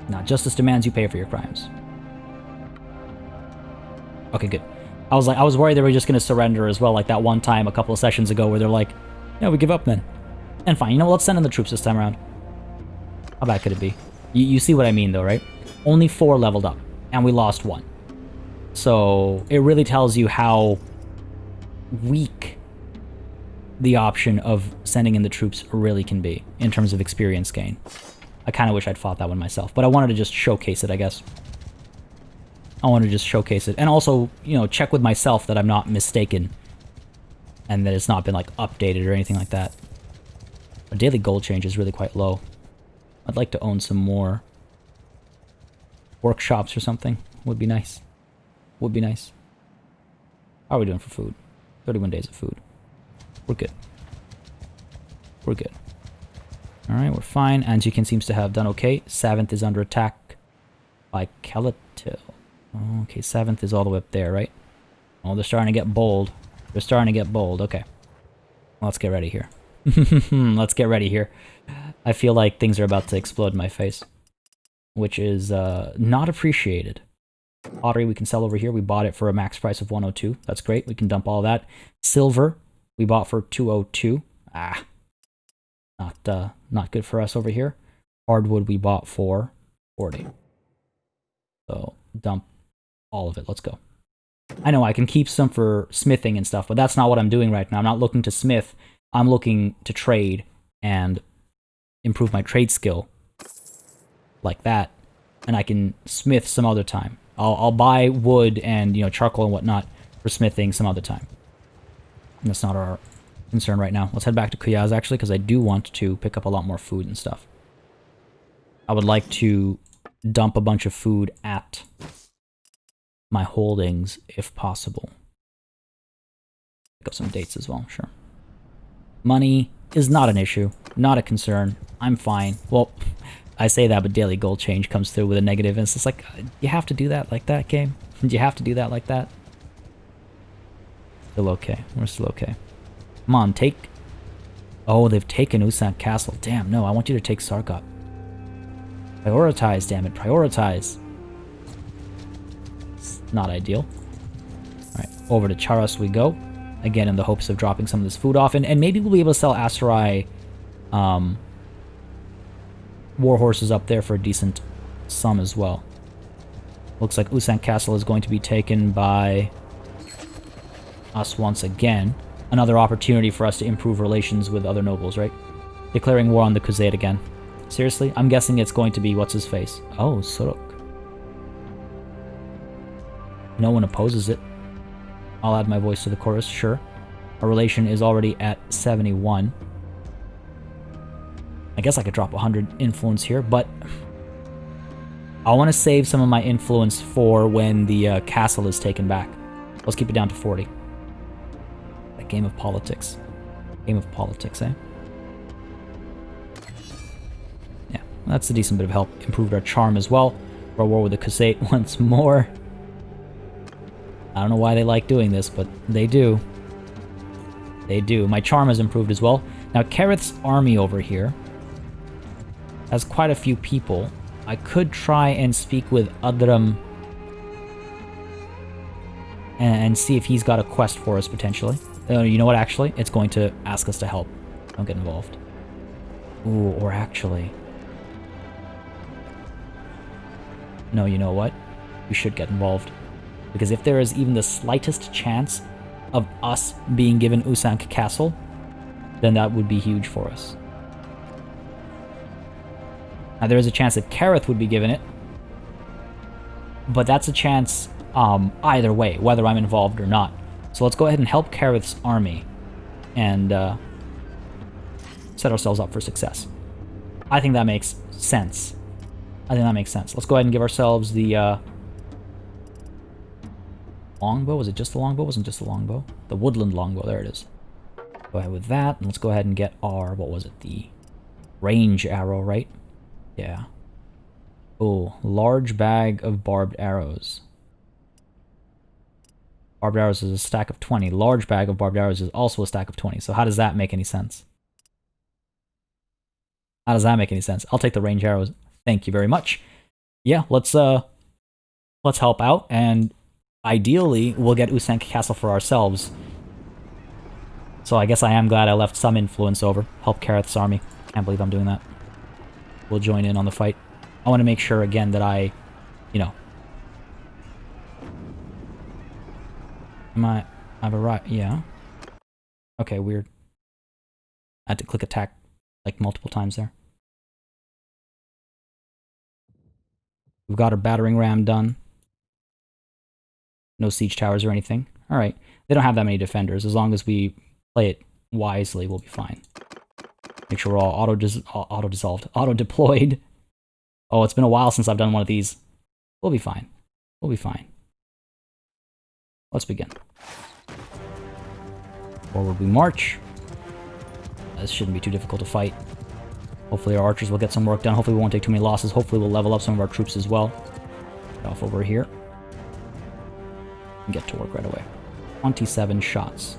Now, justice demands you pay for your crimes. Okay, good. I was worried they were just going to surrender as well, like that one time a couple of sessions ago where they're like, yeah, we give up then. And fine, you know what, let's send in the troops this time around. How bad could it be? You see what I mean though, right? Only 4 leveled up, and we lost 1. So, it really tells you how weak the option of sending in the troops really can be in terms of experience gain. I kind of wish I'd fought that one myself, but I wanted to just showcase it, I guess. I want to just showcase it. And also, you know, check with myself that I'm not mistaken. And that it's not been, like, updated or anything like that. A daily gold change is really quite low. I'd like to own some more workshops or something. Would be nice. Would be nice. How are we doing for food? 31 days of food. We're good. We're good. Alright, we're fine. Anjikin seems to have done okay. 7th is under attack by Kalatil. Okay, 7th is all the way up there, right? Oh, they're starting to get bold. They're starting to get bold. Okay. Let's get ready here. Let's get ready here. I feel like things are about to explode in my face. Which is not appreciated. Pottery we can sell over here. We bought it for a max price of 102. That's great. We can dump all that. Silver we bought for 202. Ah. Not good for us over here. Hardwood we bought for 40. So dump all of it. Let's go. I know I can keep some for smithing and stuff, but that's not what I'm doing right now. I'm not looking to smith. I'm looking to trade and improve my trade skill. Like that. And I can smith some other time. I'll buy wood and, you know, charcoal and whatnot for smithing some other time. And that's not our concern right now. Let's head back to Kuyaz, actually, because I do want to pick up a lot more food and stuff. I would like to dump a bunch of food at my holdings, if possible. Pick up some dates as well, sure. Money is not an issue, not a concern. I'm fine. Well, I say that, but daily gold change comes through with a negative, and it's just like, you have to do that like that, game? Do you have to do that like that? Still okay. We're still okay. Come on, take... Oh, they've taken Usank Castle. Damn, no, I want you to take Sargot. Prioritize, damn it. Prioritize. It's not ideal. Alright, over to Charas we go. Again, in the hopes of dropping some of this food off. And maybe we'll be able to sell Aserai war horses up there for a decent some as well. Looks like Usank Castle is going to be taken by us once again. Another opportunity for us to improve relations with other nobles, right? Declaring war on the Khuzait again. Seriously? I'm guessing it's going to be what's-his-face. Oh, Suruk. No one opposes it. I'll add my voice to the chorus, sure. Our relation is already at 71. I guess I could drop 100 influence here, but I want to save some of my influence for when the castle is taken back. Let's keep it down to 40. A game of politics. Game of politics, eh? Yeah, that's a decent bit of help. Improved our charm as well. Our war with the Khuzait once more. I don't know why they like doing this, but they do. They do. My charm has improved as well. Now, Kareth's army over here has quite a few people. I could try and speak with Adram and see if he's got a quest for us, potentially. You know what, actually? It's going to ask us to help. Don't get involved. Ooh, or actually... No, you know what? We should get involved. Because if there is even the slightest chance of us being given Usank Castle, then that would be huge for us. Now, there is a chance that Kareth would be given it, but that's a chance either way, whether I'm involved or not. So let's go ahead and help Kareth's army and set ourselves up for success. I think that makes sense. I think that makes sense. Let's go ahead and give ourselves the longbow. Was it just the longbow? Wasn't just the longbow. The woodland longbow. There it is. Go ahead with that, and let's go ahead and get our, what was it? The range arrow, right? Yeah. Oh, large bag of barbed arrows. Barbed arrows is a stack of 20. Large bag of barbed arrows is also a stack of 20. So how does that make any sense? How does that make any sense? I'll take the range arrows. Thank you very much. Yeah, let's help out, and ideally we'll get Usank Castle for ourselves. So I guess I am glad I left some influence over. Help Kareth's army. Can't believe I'm doing that. We'll join in on the fight. I want to make sure again that I, you know, I've arrived. Yeah. Okay, weird. I had to click attack like multiple times there. We've got our battering ram done. No siege towers or anything. Alright. They don't have that many defenders. As long as we play it wisely, we'll be fine. Make sure we're all auto-dissolved. Auto-deployed. Oh, it's been a while since I've done one of these. We'll be fine. We'll be fine. Let's begin. Forward we march. This shouldn't be too difficult to fight. Hopefully our archers will get some work done. Hopefully we won't take too many losses. Hopefully we'll level up some of our troops as well. Get off over here. And get to work right away. 27 shots.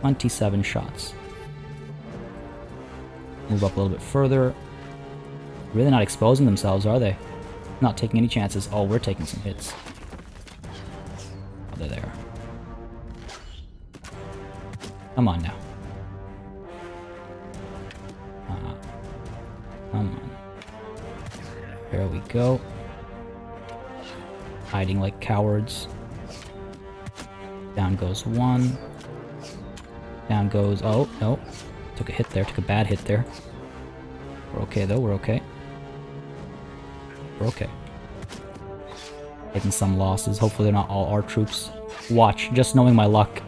27 shots. Move up a little bit further. Really not exposing themselves, are they? Not taking any chances. Oh, we're taking some hits. Oh, there they are. Come on now. Come on. There we go. Hiding like cowards. Down goes one. Down goes... Oh, no. Took a hit there. Took a bad hit there. We're okay, though. We're okay. We're okay. Taking some losses. Hopefully they're not all our troops. Watch. Just knowing my luck.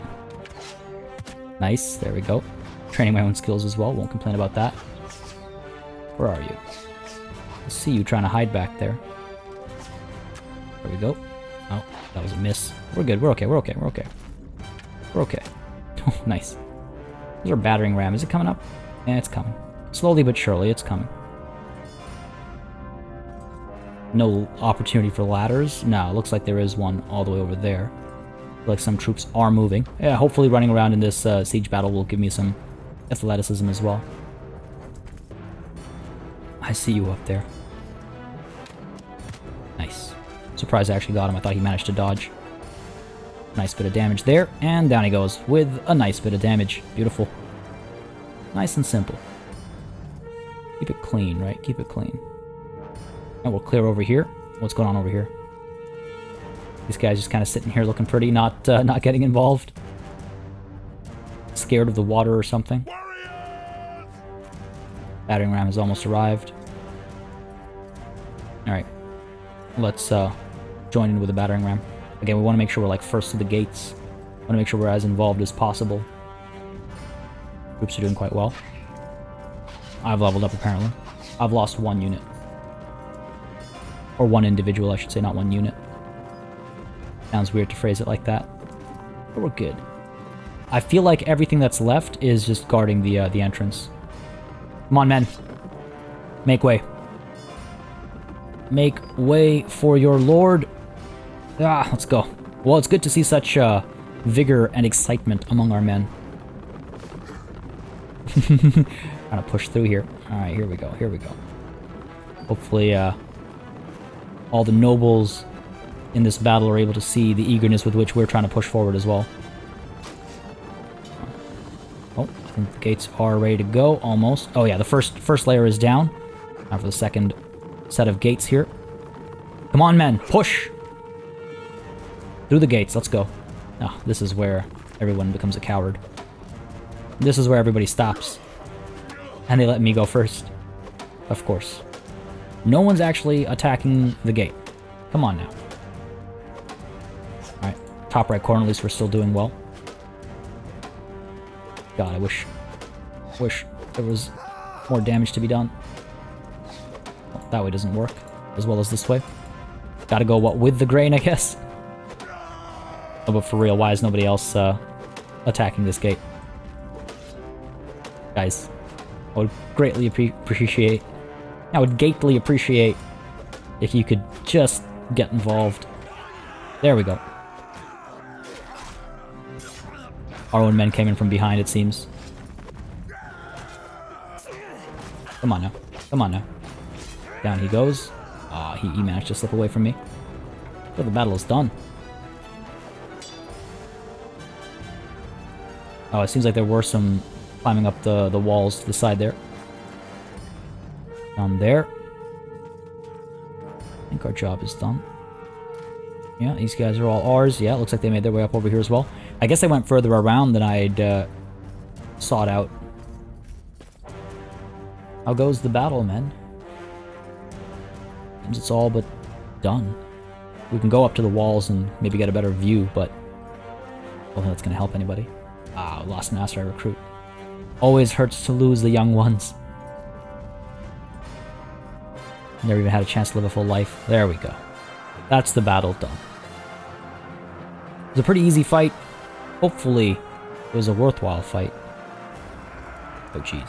Nice. There we go. Training my own skills as well. Won't complain about that. Where are you? I see you trying to hide back there. There we go. Oh, that was a miss. We're good. We're okay. We're okay. We're okay. We're okay. Oh, nice. There's our battering ram. Is it coming up? Yeah, it's coming. Slowly but surely, it's coming. No opportunity for ladders? No, it looks like there is one all the way over there. Like some troops are moving. Yeah, hopefully running around in this siege battle will give me some athleticism as well. I see you up there. Nice. Surprised I actually got him. I thought he managed to dodge. Nice bit of damage there, and down he goes with a nice bit of damage. Beautiful. Nice and simple. Keep it clean, right? Keep it clean. And we'll clear over here. What's going on over here? These guys just kind of sitting here looking pretty, not getting involved. Scared of the water or something. Battering ram has almost arrived. Alright. Let's join in with the battering ram. Again, we want to make sure we're like first to the gates. We want to make sure we're as involved as possible. Troops are doing quite well. I've leveled up apparently. I've lost 1 unit. Or 1 individual, I should say, not 1 unit. Sounds weird to phrase it like that. But we're good. I feel like everything that's left is just guarding the entrance. Come on, men. Make way. Make way for your lord. Ah, let's go. Well, it's good to see such vigor and excitement among our men. Trying to push through here. Alright, here we go, here we go. Hopefully, all the nobles in this battle are able to see the eagerness with which we're trying to push forward as well. Oh, I think the gates are ready to go, almost. Oh yeah, the first layer is down. Now for the second set of gates here. Come on, men, push! Through the gates, let's go. Ah, this is where everyone becomes a coward. This is where everybody stops. And they let me go first. Of course. No one's actually attacking the gate. Come on now. Alright, top right corner, at least we're still doing well. God, I wish there was more damage to be done. Well, that way doesn't work, as well as this way. Gotta go, what, with the grain, I guess? Oh, but for real, why is nobody else attacking this gate? Guys, I would greatly appreciate... I would greatly appreciate if you could just get involved. There we go. Our own men came in from behind, it seems. Come on now. Come on now. Down he goes. Ah, he managed to slip away from me. But the battle is done. Oh, it seems like there were some climbing up the walls to the side there. Down there. I think our job is done. Yeah, these guys are all ours. Yeah, it looks like they made their way up over here as well. I guess they went further around than I'd sought out. How goes the battle, men? Seems it's all but done. We can go up to the walls and maybe get a better view, but I don't think that's going to help anybody. Ah, lost an Aserai recruit. Always hurts to lose the young ones. Never even had a chance to live a full life. There we go. That's the battle done. It was a pretty easy fight. Hopefully, it was a worthwhile fight. Oh, jeez.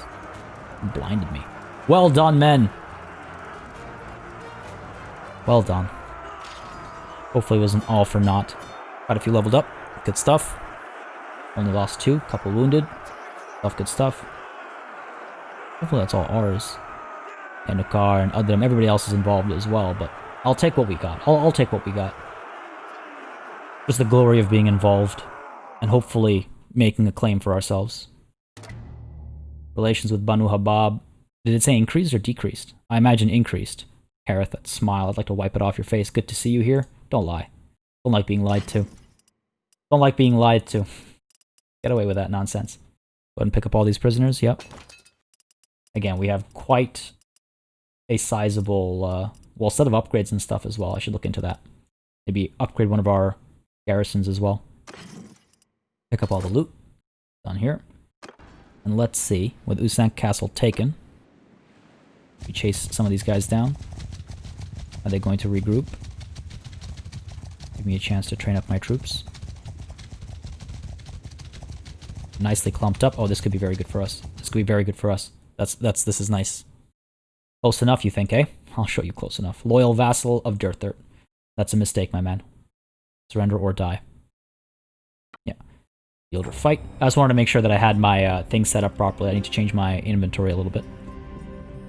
It blinded me. Well done, men! Well done. Hopefully it wasn't all for naught. Quite a few leveled up. Good stuff. Only lost 2. Couple wounded. Good stuff. Hopefully that's all ours. And Nakar and Udram. Everybody else is involved as well, but I'll take what we got. I'll take what we got. Just the glory of being involved. And hopefully making a claim for ourselves. Relations with Banu Habab. Did it say increased or decreased? I imagine increased. Harith, that smile. I'd like to wipe it off your face. Good to see you here. Don't lie. Don't like being lied to. Don't like being lied to. Get away with that nonsense. Go ahead and pick up all these prisoners. Yep. Again, we have quite a sizable, well, set of upgrades and stuff as well. I should look into that. Maybe upgrade one of our garrisons as well. Pick up all the loot. Done here. And let's see, with Usank Castle taken, we chase some of these guys down. Are they going to regroup? Give me a chance to train up my troops. Nicely clumped up. Oh, this could be very good for us. This could be very good for us. This is nice. Close enough, you think, eh? I'll show you close enough. Loyal vassal of Durthert. That's a mistake, my man. Surrender or die. Yeah. Yield or fight. I just wanted to make sure that I had my things set up properly. I need to change my inventory a little bit.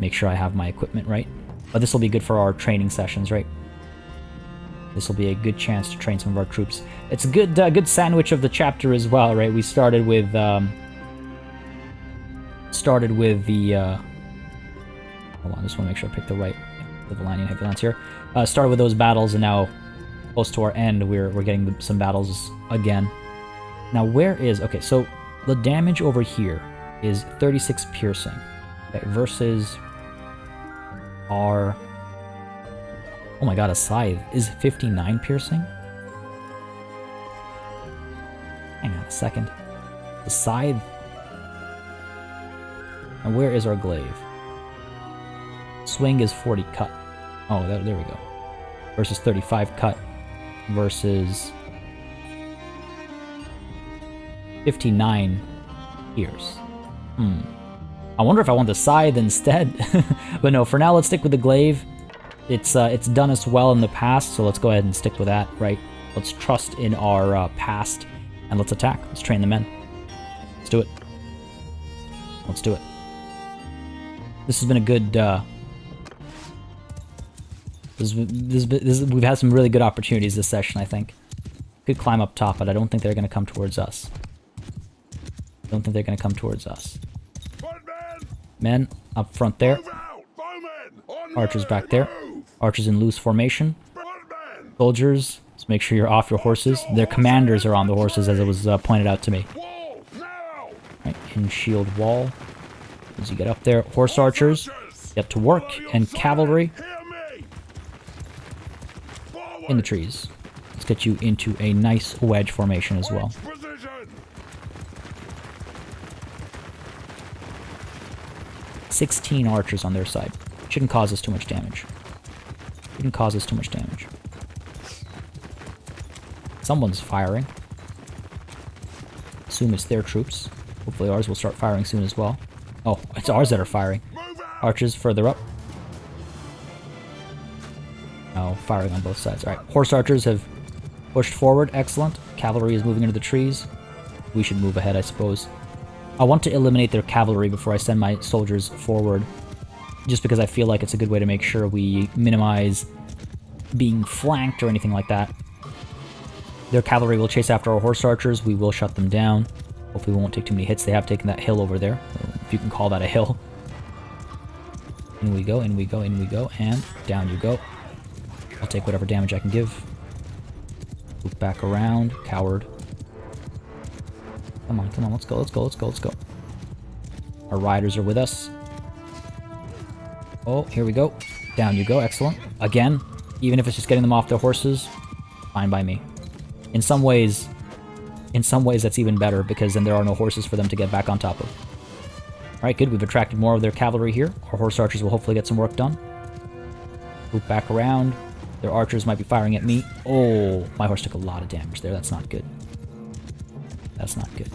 Make sure I have my equipment right. But this will be good for our training sessions, right? This will be a good chance to train some of our troops. It's a good sandwich of the chapter as well, right? We started with the hold on, I just want to make sure I picked the right. Livalanian Heavy Lance here. Started with those battles, and now close to our end, we're getting some battles again. Now, where is... Okay, so the damage over here is 36 piercing. Okay, versus our... Oh my god, a scythe is 59 piercing? Hang on a second. The scythe... And where is our glaive? Swing is 40 cut. Oh, there we go. Versus 35 cut. Versus 59 pierce. I wonder if I want the scythe instead. But no, for now let's stick with the glaive. It's done us well in the past, so let's go ahead and stick with that, right? Let's trust in our past, and let's attack. Let's train the men. Let's do it. Let's do it. This has been a good... we've had some really good opportunities this session, I think. Could climb up top, but I don't think they're going to come towards us. Don't think they're going to come towards us. Men up front there. Archers back there. Archers in loose formation. Soldiers, let's make sure you're off your horses. Their commanders are on the horses, as it was pointed out to me. Right, in shield wall. As you get up there, horse archers, get to work, and cavalry in the trees. Let's get you into a nice wedge formation as well. "16 archers on their side. Shouldn't cause us too much damage. Shouldn't cause us too much damage. Someone's firing. Assume it's their troops. Hopefully ours will start firing soon as well. Oh, it's ours that are firing. Archers further up. Oh, firing on both sides. Alright, horse archers have pushed forward. Excellent. Cavalry is moving into the trees. We should move ahead, I suppose. I want to eliminate their cavalry before I send my soldiers forward, just because I feel like it's a good way to make sure we minimize being flanked or anything like that. Their cavalry will chase after our horse archers. We will shut them down. Hopefully we won't take too many hits. They have taken that hill over there, if you can call that a hill. In we go, in we go, in we go, and down you go. I'll take whatever damage I can give. Loop back around. Coward. Come on, come on, let's go, let's go, let's go, let's go. Our riders are with us. Oh, here we go. Down you go, excellent. Again, even if it's just getting them off their horses, fine by me. In some ways that's even better, because then there are no horses for them to get back on top of. Alright, good, we've attracted more of their cavalry here. Our horse archers will hopefully get some work done. Loop back around. Their archers might be firing at me. Oh, my horse took a lot of damage there, that's not good. That's not good.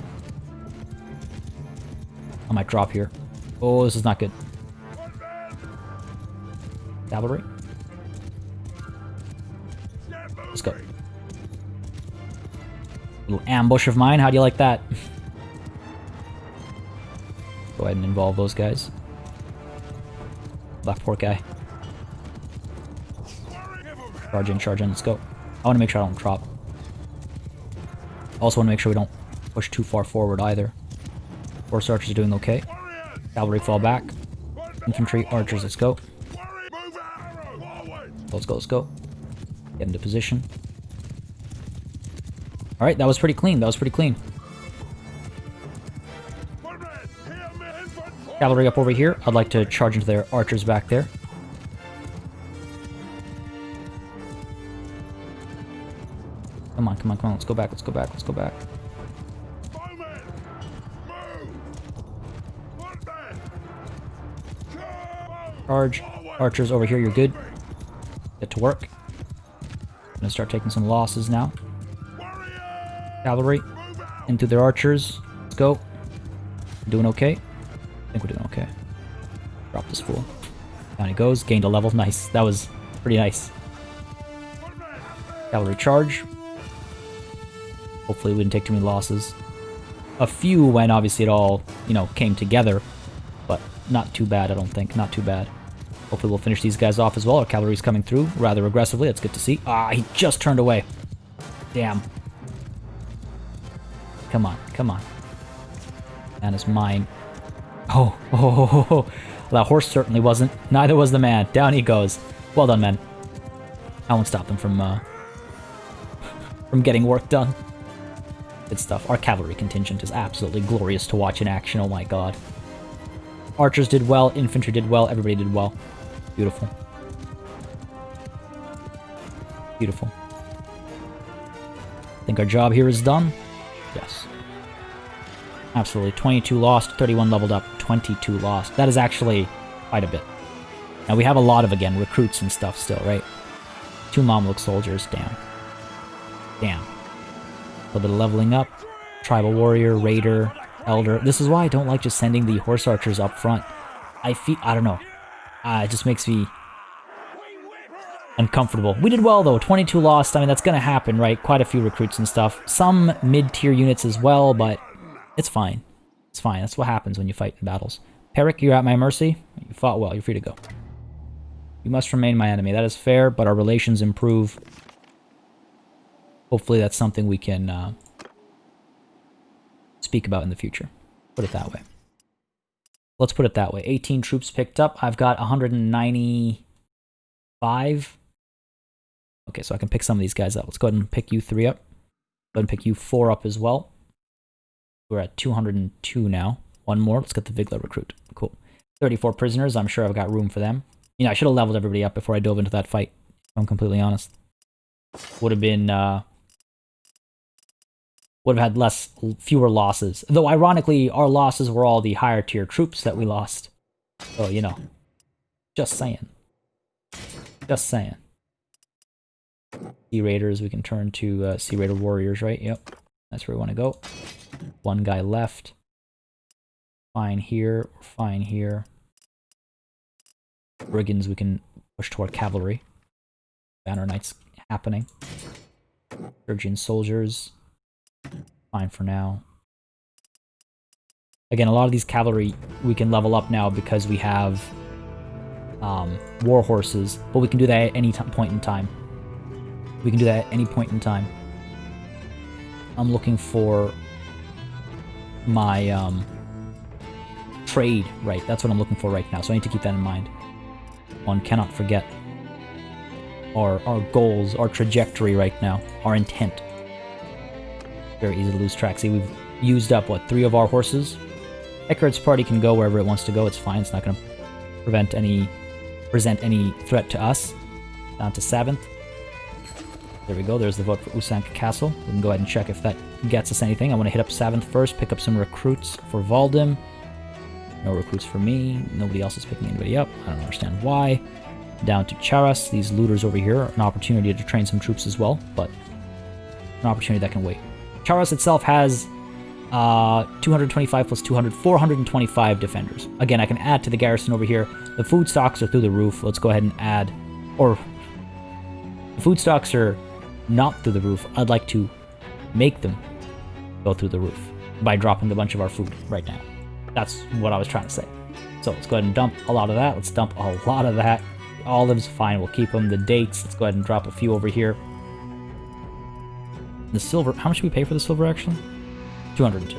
I might drop here. Oh, this is not good. Cavalry. Let's go. Little ambush of mine, how do you like that? Go ahead and involve those guys. That poor guy. Charge in, let's go. I want to make sure I don't drop. Also want to make sure we don't push too far forward either. Horse archers are doing okay. Cavalry fall back. Infantry, archers, let's go. Let's go, let's go. Get into position. Alright, that was pretty clean, that was pretty clean. Cavalry up over here. I'd like to charge into their archers back there. Come on, come on, come on, let's go back, let's go back, let's go back. Charge. Archers over here, you're good. Get to work. I'm gonna start taking some losses now. Cavalry. Into their archers. Let's go. Doing okay? I think we're doing okay. Drop this fool. Down he goes. Gained a level. Nice. That was pretty nice. Cavalry charge. Hopefully we didn't take too many losses. A few when obviously it all, you know, came together. But not too bad, I don't think. Not too bad. Hopefully we'll finish these guys off as well. Our cavalry's coming through rather aggressively. That's good to see. Ah, he just turned away. Damn. Come on, come on. Man is mine. Oh. That horse certainly wasn't. Neither was the man. Down he goes. Well done, men. I won't stop them from getting work done. Good stuff. Our cavalry contingent is absolutely glorious to watch in action, oh my god. Archers did well, infantry did well, everybody did well. Beautiful. Beautiful. Think our job here is done? Yes. Absolutely. 22 lost, 31 leveled up, 22 lost. That is actually quite a bit. Now we have a lot of, again, recruits and stuff still, right? 2 Mamluk soldiers, damn. Damn. A little bit of leveling up. Tribal warrior, raider, elder. This is why I don't like just sending the horse archers up front. I don't know. It just makes me uncomfortable. We did well, though. 22 lost. I mean, that's gonna happen, right? Quite a few recruits and stuff. Some mid-tier units as well, but it's fine. It's fine. That's what happens when you fight in battles. Peric, you're at my mercy. You fought well. You're free to go. You must remain my enemy. That is fair, but our relations improve. Hopefully that's something we can speak about in the future. Put it that way. Let's put it that way. 18 troops picked up. I've got 195. Okay, so I can pick some of these guys up. Let's go ahead and pick you 3 up. Go ahead and pick you 4 up as well. We're at 202 now. One more. Let's get the Vigla recruit. Cool. 34 prisoners. I'm sure I've got room for them. You know, I should have leveled everybody up before I dove into that fight, if I'm completely honest. Would have been, would have had fewer losses. Though, ironically, our losses were all the higher tier troops that we lost. So, you know. Just saying. Just saying. Sea Raiders, we can turn to Sea Raider Warriors, right? Yep. That's where we want to go. 1 guy left. Fine here. Fine here. Brigands, we can push toward cavalry. Banner Knights happening. Surgeon soldiers. Fine for now. Again, a lot of these cavalry we can level up now because we have war horses, but we can do that at any point in time. We can do that at any point in time. I'm looking for my trade, right? That's what I'm looking for right now, so I need to keep that in mind. One cannot forget our goals, our trajectory right now, our intent. Very easy to lose track. See, we've used up, what, 3 of our horses? Eckhart's party can go wherever it wants to go. It's fine. It's not going to present any threat to us. Down to 7th. There we go. There's the vote for Usank Castle. We can go ahead and check if that gets us anything. I want to hit up 7th first, pick up some recruits for Valdim. No recruits for me. Nobody else is picking anybody up. I don't understand why. Down to Charas. These looters over here. An opportunity to train some troops as well, but an opportunity that can wait. Charas itself has 225 plus 200, 425 defenders. Again, I can add to the garrison over here. The food stocks are through the roof. Let's go ahead and add, or the food stocks are not through the roof. I'd like to make them go through the roof by dropping a bunch of our food right now. That's what I was trying to say. So let's go ahead and dump a lot of that. Let's dump a lot of that. The olives, fine, we'll keep them. The dates, let's go ahead and drop a few over here. The silver, how much did we pay for the silver actually? 202.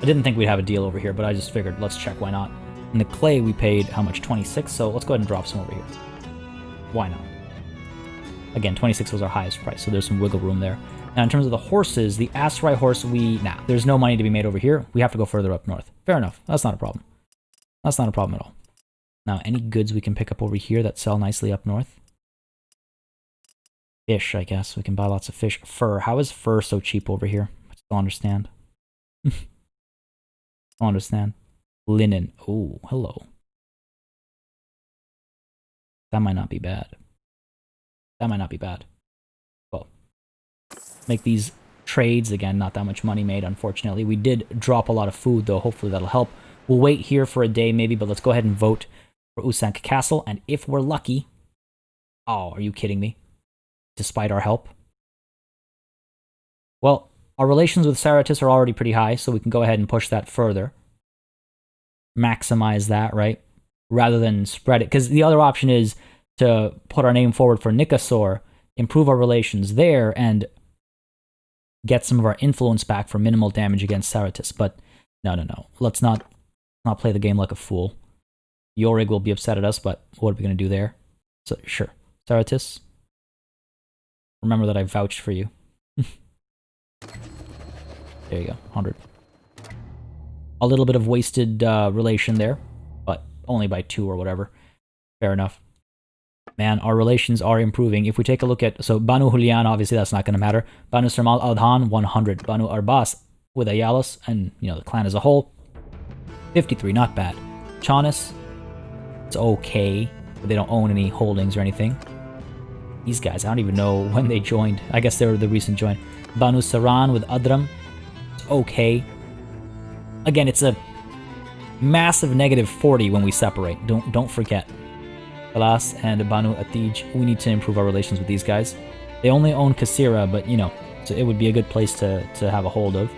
I didn't think we'd have a deal over here, but I just figured, let's check, why not? And the clay we paid, how much? 26, so let's go ahead and drop some over here. Why not? Again, 26 was our highest price, so there's some wiggle room there. Now, in terms of the horses, the Aserai horse, there's no money to be made over here. We have to go further up north. Fair enough. That's not a problem. That's not a problem at all. Now, any goods we can pick up over here that sell nicely up north? Fish, I guess. We can buy lots of fish. Fur. How is fur so cheap over here? I just don't understand. I don't understand. Linen. Oh, hello. That might not be bad. That might not be bad. Well, make these trades. Again, not that much money made, unfortunately. We did drop a lot of food, though. Hopefully that'll help. We'll wait here for a day, maybe, but let's go ahead and vote for Usank Castle. And if we're lucky... Oh, are you kidding me? Despite our help? Well, our relations with Saratis are already pretty high, so we can go ahead and push that further. Maximize that, right? Rather than spread it. Because the other option is to put our name forward for Nikasor, improve our relations there, and get some of our influence back for minimal damage against Saratis. But no. Let's not play the game like a fool. Yorig will be upset at us, but what are we going to do there? So, sure. Saratis. Remember that I vouched for you. There you go, 100. A little bit of wasted relation there, but only by 2 or whatever. Fair enough. Man, our relations are improving. If we take a look at, so Banu Hulian, obviously that's not going to matter. Banu Sermal Adhan, 100. Banu Arbas with Ayalis and, you know, the clan as a whole, 53, not bad. Chanis, it's okay, but they don't own any holdings or anything. These guys, I don't even know when they joined. I guess they were the recent join. Banu Saran with Adram, it's okay. Again, it's a massive negative 40 when we separate. Don't forget. Kalas and Banu Atij, we need to improve our relations with these guys. They only own Kasira, but, you know, so it would be a good place to have a hold of.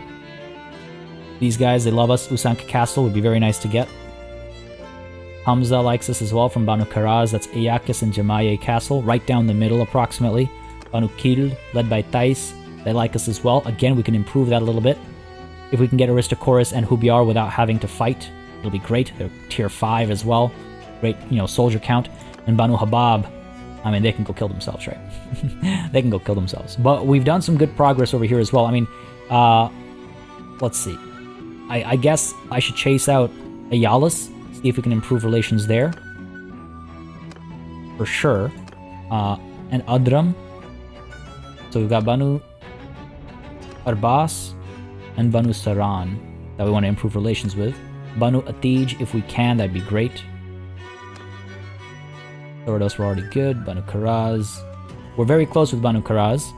These guys, they love us. Usanka Castle would be very nice to get. Hamza likes us as well from Banu Karaz. That's Ayakis and Jamaye Castle, right down the middle approximately. Banu Kild, led by Thais, they like us as well. Again, we can improve that a little bit. If we can get Aristochorus and Hubiar without having to fight, it'll be great. They're tier 5 as well. Great, you know, soldier count. And Banu Habab, I mean, they can go kill themselves, right? They can go kill themselves. But we've done some good progress over here as well. I mean, let's see. I guess I should chase out Ayalis, see if we can improve relations there. For sure. And Adram. So we've got Banu Arbas and Banu Saran that we want to improve relations with. Banu Atij, if we can, that'd be great. Thordos were already good. Banu Karaz. We're very close with Banu Karaz.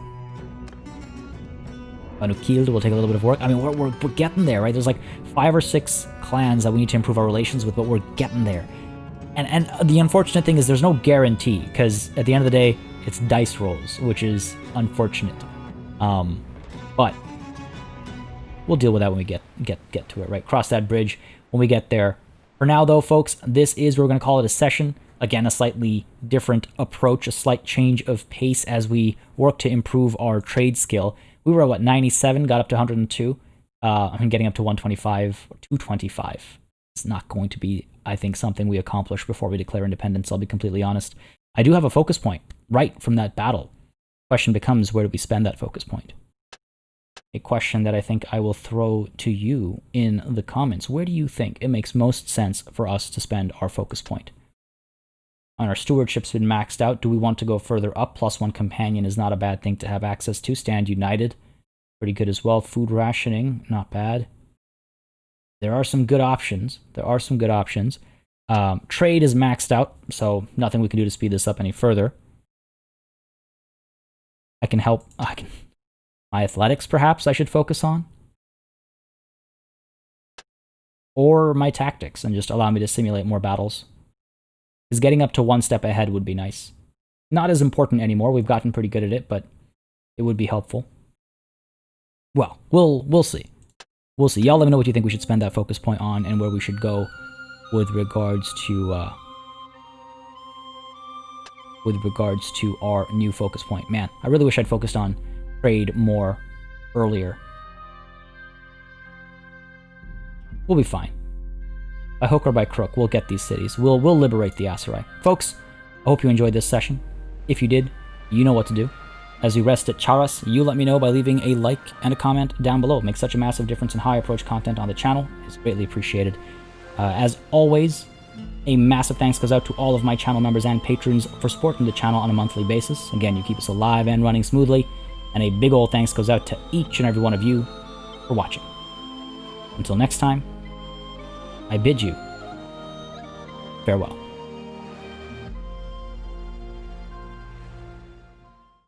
Banu Kild will take a little bit of work. I mean, we're getting there, right? There's like 5 or 6 clans that we need to improve our relations with, but we're getting there. And the unfortunate thing is there's no guarantee, because at the end of the day, it's dice rolls, which is unfortunate. But we'll deal with that when we get to it, right? Cross that bridge when we get there. For now, though, folks, this is where we're going to call it a session. Again, a slightly different approach, a slight change of pace as we work to improve our trade skill. We were at, what, 97, got up to 102. I'm getting up to 125 or 225. It's not going to be, I think, something we accomplish before we declare independence, I'll be completely honest. I do have a focus point right from that battle. Question becomes, where do we spend that focus point? A question that I think I will throw to you in the comments. Where do you think it makes most sense for us to spend our focus point? And our stewardship's been maxed out. Do we want to go further up? +1 companion is not a bad thing to have access to. Stand United, pretty good as well. Food rationing, not bad. There are some good options. Trade is maxed out, so nothing we can do to speed this up any further. I can help. My athletics, perhaps, I should focus on. Or my tactics, and just allow me to simulate more battles. Because getting up to 1 step ahead would be nice. Not as important anymore. We've gotten pretty good at it, but it would be helpful. Well, we'll see. We'll see. Y'all let me know what you think we should spend that focus point on and where we should go with regards to our new focus point. Man, I really wish I'd focused on trade more earlier. We'll be fine. By hook or by crook, we'll get these cities. We'll liberate the Aserai. Folks, I hope you enjoyed this session. If you did, you know what to do. As we rest at Charas, you let me know by leaving a like and a comment down below. It makes such a massive difference in how I approach content on the channel. It's greatly appreciated. As always, a massive thanks goes out to all of my channel members and patrons for supporting the channel on a monthly basis. Again, you keep us alive and running smoothly. And a big old thanks goes out to each and every one of you for watching. Until next time, I bid you farewell.